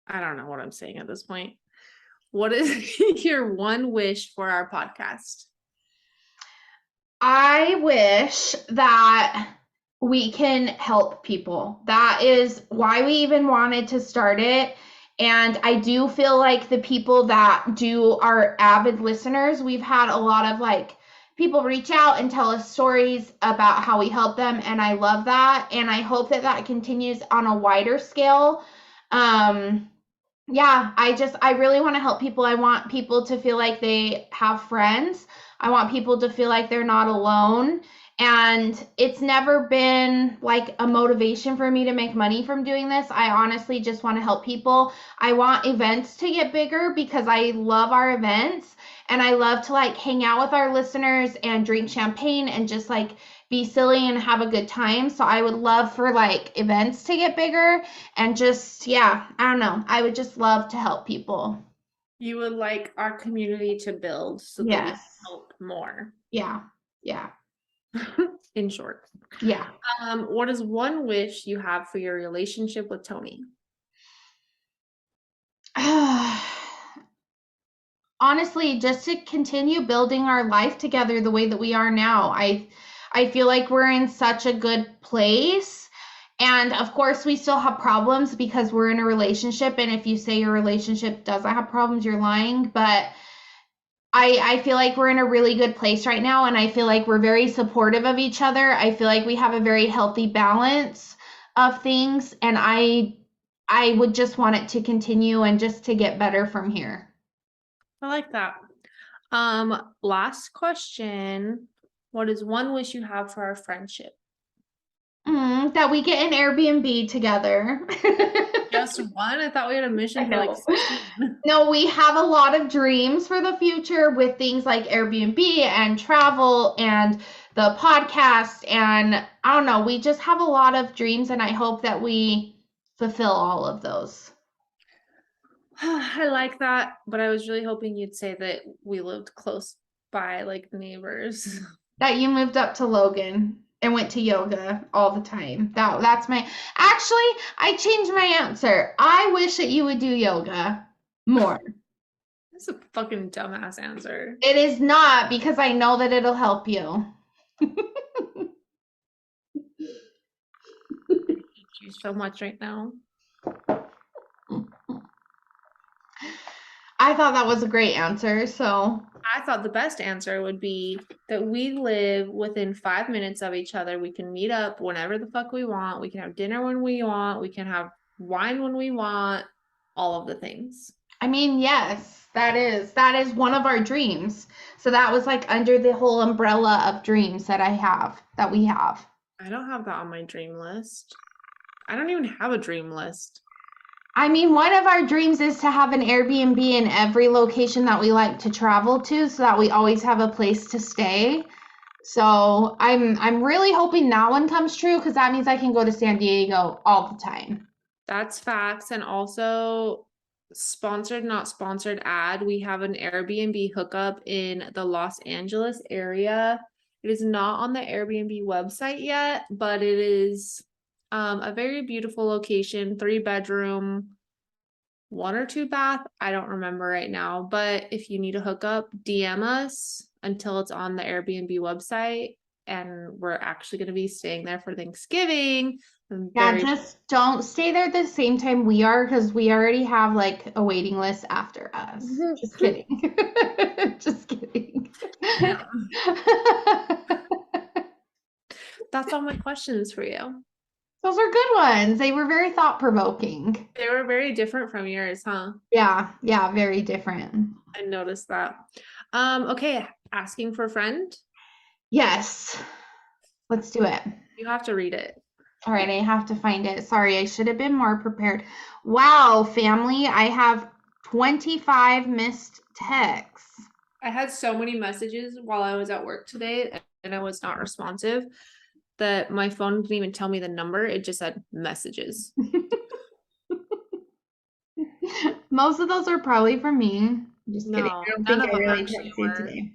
[SPEAKER 1] I don't know what I'm saying at this point. What is your one wish for our podcast?
[SPEAKER 2] I wish that we can help people. That is why we even wanted to start it. And I do feel like the people that do are avid listeners, we've had a lot of like people reach out and tell us stories about how we help them. And I love that. And I hope that that continues on a wider scale. Um, yeah, I really want to help people. I want people to feel like they have friends. I want people to feel like they're not alone. And it's never been like a motivation for me to make money from doing this. I honestly just want to help people. I want events to get bigger because I love our events and I love to like hang out with our listeners and drink champagne and just like be silly and have a good time. So I would love for like events to get bigger and just, yeah, I don't know. I would just love to help people.
[SPEAKER 1] You would like our community to build so that we can
[SPEAKER 2] Yes.
[SPEAKER 1] help more.
[SPEAKER 2] Yeah. Yeah.
[SPEAKER 1] In short.
[SPEAKER 2] Yeah.
[SPEAKER 1] What is one wish you have for your relationship with Tony?
[SPEAKER 2] Honestly, just to continue building our life together the way that we are now. I feel like we're in such a good place. And of course, we still have problems because we're in a relationship. And if you say your relationship doesn't have problems, you're lying. But I feel like we're in a really good place right now. And I feel like we're very supportive of each other. I feel like we have a very healthy balance of things. And I would just want it to continue and just to get better from here.
[SPEAKER 1] I like that. Last question. What is one wish you have for our friendship?
[SPEAKER 2] That we get an Airbnb together.
[SPEAKER 1] Just one? I thought we had a
[SPEAKER 2] I
[SPEAKER 1] mission for like
[SPEAKER 2] know.
[SPEAKER 1] 16.
[SPEAKER 2] No, we have a lot of dreams for the future with things like Airbnb and travel and the podcast. And I don't know, we just have a lot of dreams, and I hope that we fulfill all of those.
[SPEAKER 1] I like that, but I was really hoping you'd say that we lived close by, like neighbors.
[SPEAKER 2] That you moved up to Logan and went to yoga all the time. That's my actually, I changed my answer. I wish that you would do yoga more.
[SPEAKER 1] That's a fucking dumbass answer.
[SPEAKER 2] It is not because I know that it'll help you.
[SPEAKER 1] I hate you so much right now.
[SPEAKER 2] I thought that was a great answer. So,
[SPEAKER 1] I thought the best answer would be that we live within 5 minutes of each other. We can meet up whenever the fuck we want. We can have dinner when we want. We can have wine when we want. All of the things.
[SPEAKER 2] I mean, yes, that is one of our dreams. So that was like under the whole umbrella of dreams that we have.
[SPEAKER 1] I don't have that on my dream list. I don't even have a dream list.
[SPEAKER 2] I mean, one of our dreams is to have an Airbnb in every location that we like to travel to so that we always have a place to stay. So I'm really hoping that one comes true because that means I can go to San Diego all the time.
[SPEAKER 1] That's facts. And also, sponsored, not sponsored ad. We have an Airbnb hookup in the Los Angeles area. It is not on the Airbnb website yet, but it is a very beautiful location, 3 bedroom, 1 or 2 bath. I don't remember right now, but if you need a hookup, DM us until it's on the Airbnb website. And we're actually going to be staying there for Thanksgiving. I'm
[SPEAKER 2] Yeah,
[SPEAKER 1] very
[SPEAKER 2] just don't stay there at the same time we are because we already have like a waiting list after us. Just kidding. Just kidding.
[SPEAKER 1] yeah. That's all my questions for you.
[SPEAKER 2] Those are good ones. They were very thought-provoking.
[SPEAKER 1] They were very different from yours, huh?
[SPEAKER 2] Yeah, yeah, very different.
[SPEAKER 1] I noticed that. Okay, asking for a friend.
[SPEAKER 2] Yes, let's do it.
[SPEAKER 1] You have to read it.
[SPEAKER 2] All right, I have to find it. Sorry, I should have been more prepared. Wow, family, I have 25 missed texts.
[SPEAKER 1] I had so many messages while I was at work today and I was not responsive that my phone didn't even tell me the number. It just said messages.
[SPEAKER 2] Most of those are probably from me. Just kidding.
[SPEAKER 1] No,
[SPEAKER 2] I don't
[SPEAKER 1] none
[SPEAKER 2] think
[SPEAKER 1] of
[SPEAKER 2] I
[SPEAKER 1] them
[SPEAKER 2] really
[SPEAKER 1] actually
[SPEAKER 2] texted you
[SPEAKER 1] were.
[SPEAKER 2] today.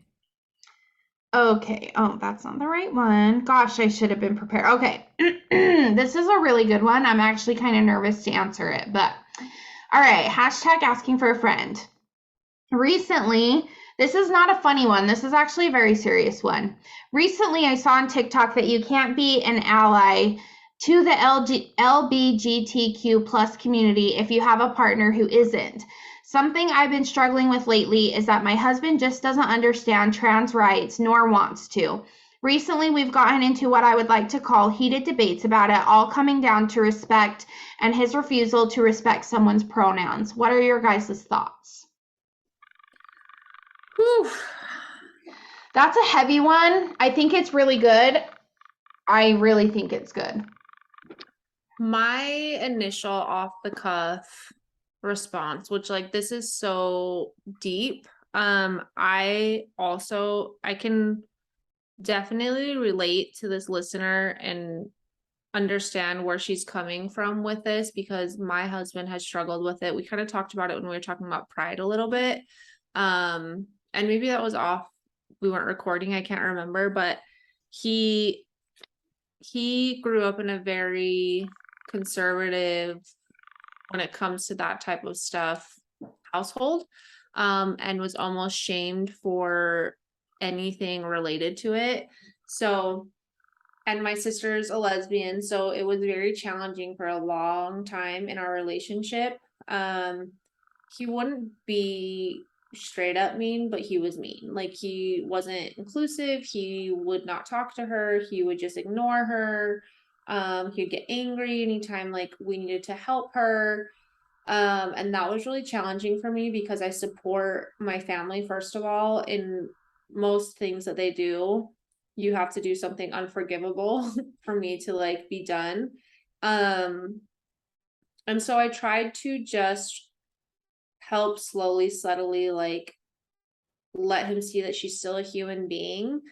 [SPEAKER 2] Okay. Oh, that's not the right one. Gosh, I should have been prepared. Okay. This is a really good one. I'm actually kind of nervous to answer it, but all right. Hashtag asking for a friend. Recently, this is not a funny one. This is actually a very serious one. Recently, I saw on TikTok that you can't be an ally to the LGBTQ plus community if you have a partner who isn't. Something I've been struggling with lately is that my husband just doesn't understand trans rights nor wants to. Recently, we've gotten into what I would like to call heated debates about it, all coming down to respect and his refusal to respect someone's pronouns. What are your guys' thoughts?
[SPEAKER 1] Whew.
[SPEAKER 2] That's a heavy one. I think it's really good. I really think it's good.
[SPEAKER 1] My initial off the cuff response, which like this is so deep. I can definitely relate to this listener and understand where she's coming from with this because my husband has struggled with it. We kind of talked about it when we were talking about pride a little bit. And maybe that was off. We weren't recording, I can't remember, but he he grew up in a very conservative when it comes to that type of stuff household, and was almost shamed for anything related to it. So, and my sister's a lesbian, so it was very challenging for a long time in our relationship. Um, he wouldn't be straight up mean, but he was mean. Like he wasn't inclusive. He would not talk to her. He would just ignore her. He'd get angry anytime like we needed to help her. And that was really challenging for me because I support my family, first of all, in most things that they do. You have to do something unforgivable for me to like be done. Um, and so I tried to just help slowly, subtly, like let him see that she's still a human being.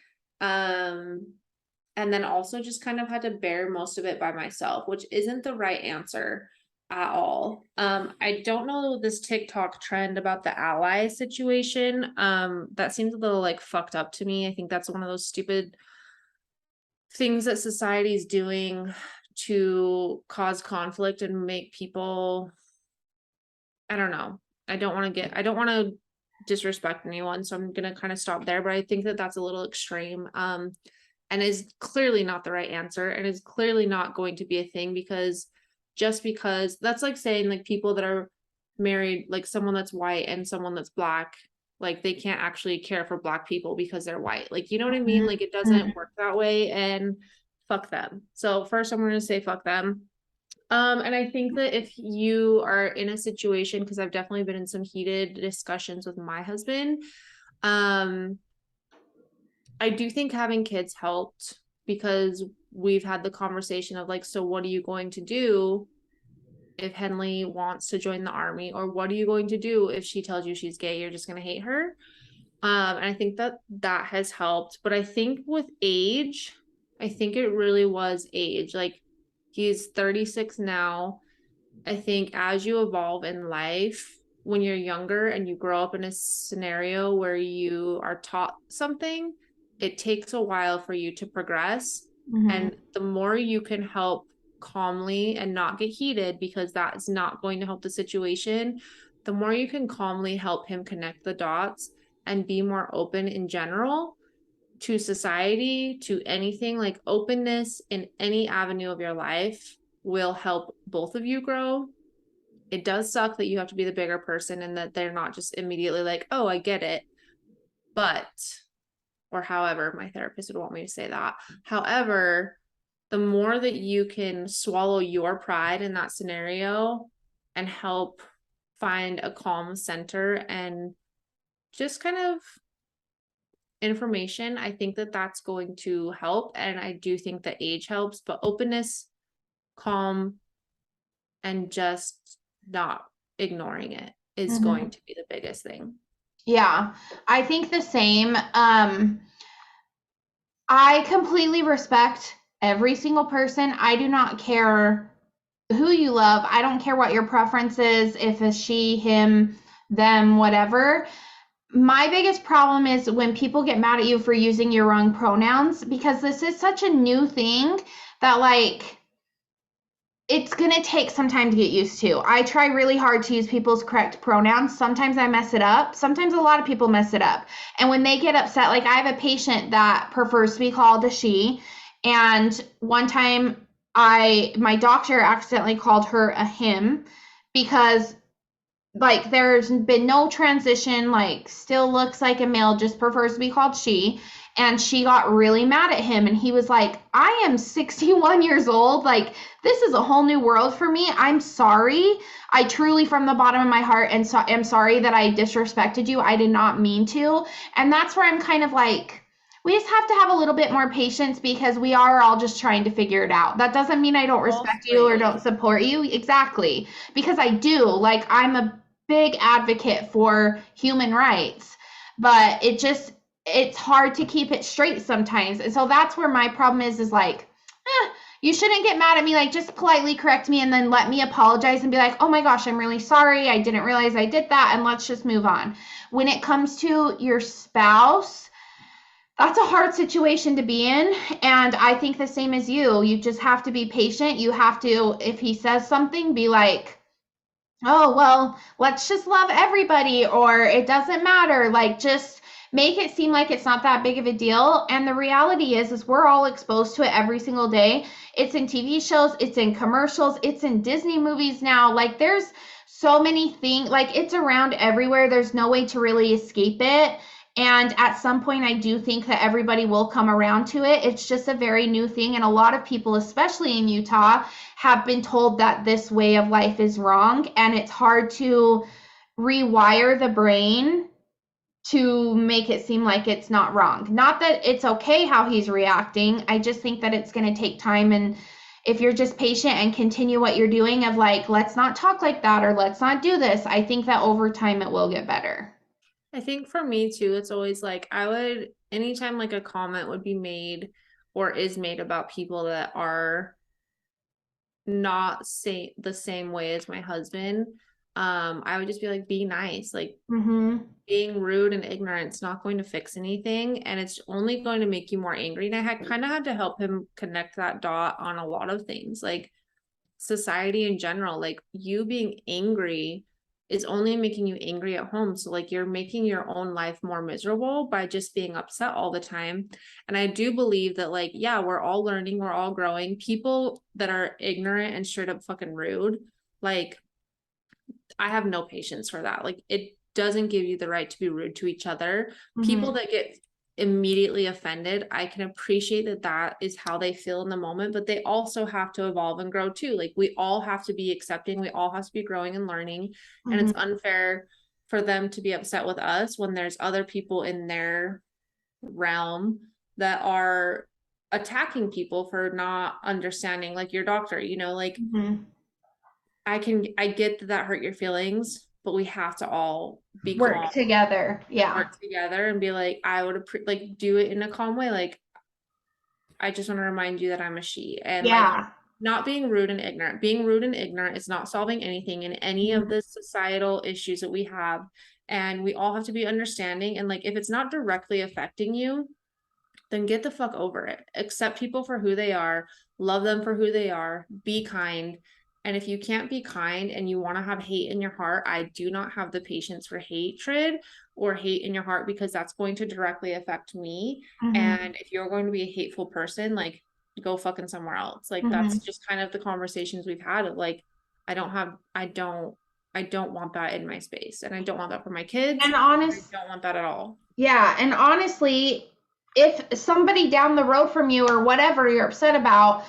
[SPEAKER 1] Um, and then also just kind of had to bear most of it by myself, which isn't the right answer at all. I don't know this TikTok trend about the ally situation. That seems a little like fucked up to me. I think that's one of those stupid things that society is doing to cause conflict and make people, I don't know. I don't want to disrespect anyone, so I'm going to kind of stop there, but I think that that's a little extreme. And is clearly not the right answer and is clearly not going to be a thing because just because that's like saying like people that are married, like someone that's white and someone that's black, like they can't actually care for black people because they're white. Like, you know what I mean? Like it doesn't work that way, and fuck them. So first I'm going to say fuck them. And I think that if you are in a situation, because I've definitely been in some heated discussions with my husband, um, I do think having kids helped because we've had the conversation of like, so what are you going to do if Henley wants to join the army? Or what are you going to do if she tells you she's gay? You're just going to hate her. And I think that that has helped. But I think with age, I think it really was age. Like he's 36 now. I think as you evolve in life, when you're younger and you grow up in a scenario where you are taught something, it takes a while for you to progress.
[SPEAKER 2] Mm-hmm.
[SPEAKER 1] And the more you can help calmly and not get heated, because that is not going to help the situation, the more you can calmly help him connect the dots and be more open in general to society, to anything, like openness in any avenue of your life will help both of you grow. It does suck that you have to be the bigger person and that they're not just immediately like, oh, I get it. But, or however my therapist would want me to say that. However, the more that you can swallow your pride in that scenario and help find a calm center and just kind of information, I think that that's going to help. And I do think that age helps, but openness, calm, and just not ignoring it is
[SPEAKER 2] Mm-hmm.
[SPEAKER 1] going to be the biggest thing.
[SPEAKER 2] Yeah, I think the same. I completely respect every single person. I do not care who you love. I don't care what your preference is, if it's she, him, them, whatever. My biggest problem is when people get mad at you for using your wrong pronouns because this is such a new thing that, like, it's going to take some time to get used to. I try really hard to use people's correct pronouns. Sometimes I mess it up. Sometimes a lot of people mess it up. And when they get upset, like I have a patient that prefers to be called a she. And one time my doctor accidentally called her a him because like there's been no transition, like still looks like a male, just prefers to be called she. And she got really mad at him and he was like, I am 61 years old, like this is a whole new world for me. I'm sorry. I truly from the bottom of my heart and am sorry that I disrespected you. I did not mean to. And that's where I'm kind of like, We just have to have a little bit more patience because we are all just trying to figure it out. That doesn't mean I don't
[SPEAKER 1] All
[SPEAKER 2] respect you or
[SPEAKER 1] slaves.
[SPEAKER 2] don't support you. Exactly. Because I do. Like, I'm a big advocate for human rights, but it's hard to keep it straight sometimes. And so that's where my problem is like, you shouldn't get mad at me. Like, just politely correct me and then let me apologize and be like, oh my gosh, I'm really sorry. I didn't realize I did that. And let's just move on. When it comes to your spouse, that's a hard situation to be in. And I think the same as you. You just have to be patient. You have to, if he says something, be like, oh, well, let's just love everybody, or it doesn't matter. Like, just make it seem like it's not that big of a deal. And the reality is we're all exposed to it every single day. It's in TV shows, it's in commercials, it's in Disney movies now. Like, there's so many things, like, it's around everywhere. There's no way to really escape it. And at some point, I do think that everybody will come around to it. It's just a very new thing. And a lot of people, especially in Utah, have been told that this way of life is wrong. And it's hard to rewire the brain to make it seem like it's not wrong. Not that it's okay how he's reacting. I just think that it's going to take time. And if you're just patient and continue what you're doing, of like, let's not talk like that or let's not do this, I think that over time it will get better.
[SPEAKER 1] I think for me too, it's always like I would anytime like a comment would be made or is made about people that are not say the same way as my husband, I would just be like, be nice. Like
[SPEAKER 2] Mm-hmm.
[SPEAKER 1] being rude and ignorant is not going to fix anything, and it's only going to make you more angry. And I had kind of had to help him connect that dot on a lot of things, like society in general. Like you being angry is only making you angry at home. So like you're making your own life more miserable by just being upset all the time. And I do believe that like, yeah, we're all learning, we're all growing. People that are ignorant and straight up fucking rude, like I have no patience for that. Like it doesn't give you the right to be rude to each other. People
[SPEAKER 2] Mm-hmm.
[SPEAKER 1] that get immediately offended, I can appreciate that that is how they feel in the moment, but they also have to evolve and grow too. Like we all have to be accepting, we all have to be growing and learning, and
[SPEAKER 2] Mm-hmm.
[SPEAKER 1] it's unfair for them to be upset with us when there's other people in their realm that are attacking people for not understanding, like your doctor, like
[SPEAKER 2] Mm-hmm.
[SPEAKER 1] I get that that hurt your feelings, but we have to all be calm,
[SPEAKER 2] Work together. Yeah.
[SPEAKER 1] work together, and be like, I would like do it in a calm way. Like, I just want to remind you that I'm a she, and like
[SPEAKER 2] Yeah.
[SPEAKER 1] not being rude and ignorant. Being rude and ignorant is not solving anything in any of
[SPEAKER 2] Mm-hmm.
[SPEAKER 1] the societal issues that we have. And we all have to be understanding. And like, if it's not directly affecting you, then get the fuck over it. Accept people for who they are, love them for who they are, be kind. And if you can't be kind and you want to have hate in your heart, I do not have the patience for hatred or hate in your heart, because that's going to directly affect me.
[SPEAKER 2] Mm-hmm.
[SPEAKER 1] And if you're going to be a hateful person, like go fucking somewhere else. Like that's
[SPEAKER 2] Mm-hmm.
[SPEAKER 1] just kind of the conversations we've had of like, I don't want that in my space. And I don't want that for my kids.
[SPEAKER 2] And
[SPEAKER 1] I
[SPEAKER 2] honest,
[SPEAKER 1] don't want that at all.
[SPEAKER 2] yeah, and honestly, if somebody down the road from you or whatever you're upset about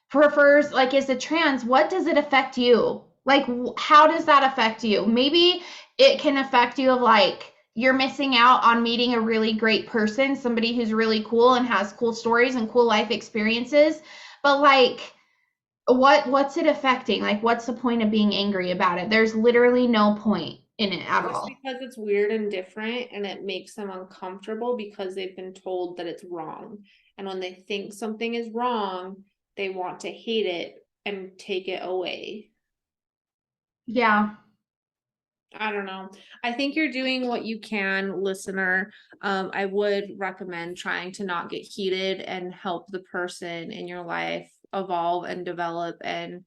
[SPEAKER 2] prefers, like, is a trans, what does it affect you? Like, how does that affect you? Maybe it can affect you of like, you're missing out on meeting a really great person, somebody who's really cool and has cool stories and cool life experiences. But like, what's it affecting? Like, what's the point of being angry about it? There's literally no point in it at
[SPEAKER 1] Just
[SPEAKER 2] all.
[SPEAKER 1] because it's weird and different and it makes them uncomfortable because they've been told that it's wrong. And when they think something is wrong, they want to hate it and take it away.
[SPEAKER 2] Yeah.
[SPEAKER 1] I don't know. I think you're doing what you can, listener. I would recommend trying to not get heated and help the person in your life evolve and develop, and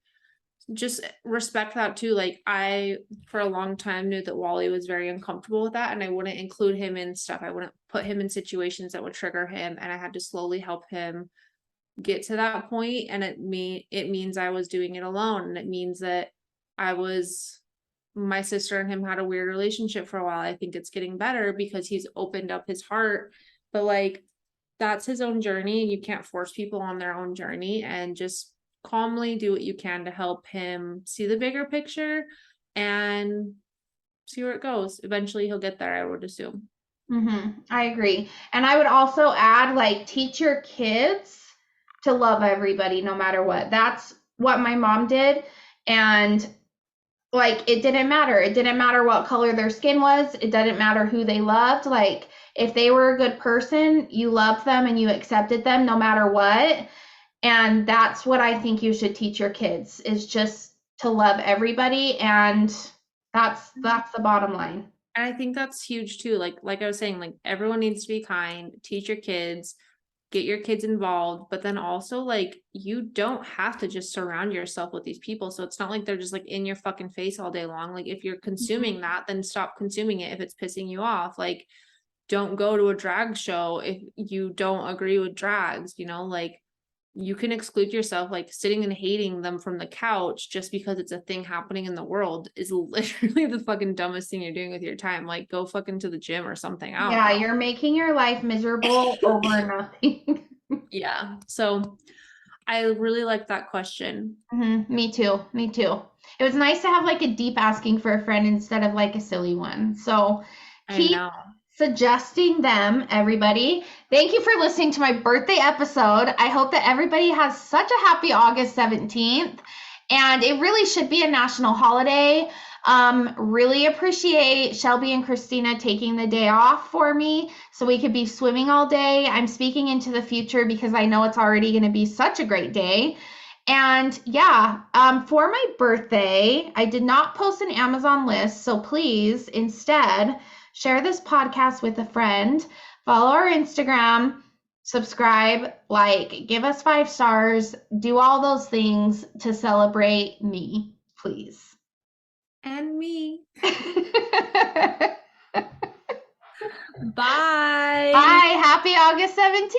[SPEAKER 1] just respect that too. Like I, for a long time, knew that Wally was very uncomfortable with that, and I wouldn't include him in stuff. I wouldn't put him in situations that would trigger him, and I had to slowly help him get to that point. And it means I was doing it alone, and it means that I was my sister and him had a weird relationship for a while. I think it's getting better because he's opened up his heart, but like that's his own journey, and you can't force people on their own journey, and just calmly do what you can to help him see the bigger picture and see where it goes. Eventually he'll get there, I would assume.
[SPEAKER 2] I agree. And I would also add, like, teach your kids to love everybody no matter what. That's what my mom did. And like, it didn't matter. It didn't matter what color their skin was. It didn't matter who they loved. Like, if they were a good person, you loved them and you accepted them no matter what. And that's what I think you should teach your kids, is just to love everybody. And that's the bottom line.
[SPEAKER 1] And I think that's huge too. Like I was saying, like everyone needs to be kind, teach your kids, get your kids involved, but then also like you don't have to just surround yourself with these people. So it's not like they're just like in your fucking face all day long. Like if you're consuming that, then stop consuming it if it's pissing you off. Like don't go to a drag show if you don't agree with drags, you know, like you can exclude yourself. Like sitting and hating them from the couch just because it's a thing happening in the world is literally the fucking dumbest thing you're doing with your time. Like go fucking to the gym or something. I don't
[SPEAKER 2] Yeah,
[SPEAKER 1] know.
[SPEAKER 2] you're making your life miserable over nothing.
[SPEAKER 1] Yeah. So I really like that question.
[SPEAKER 2] Me too. Me too. It was nice to have like a deep asking for a friend instead of like a silly one. So
[SPEAKER 1] I
[SPEAKER 2] keep
[SPEAKER 1] know.
[SPEAKER 2] suggesting them, everybody. Thank you for listening to my birthday episode. I hope that everybody has such a happy August 17th. And it really should be a national holiday. Really appreciate Shelby and Christina taking the day off for me so we could be swimming all day. I'm speaking into the future because I know it's already going to be such a great day. And yeah, for my birthday, I did not post an Amazon list. So please, instead, share this podcast with a friend, follow our Instagram, subscribe, like, give us 5 stars, do all those things to celebrate me, please.
[SPEAKER 1] And me.
[SPEAKER 2] Bye.
[SPEAKER 1] Bye.
[SPEAKER 2] Happy August 17th.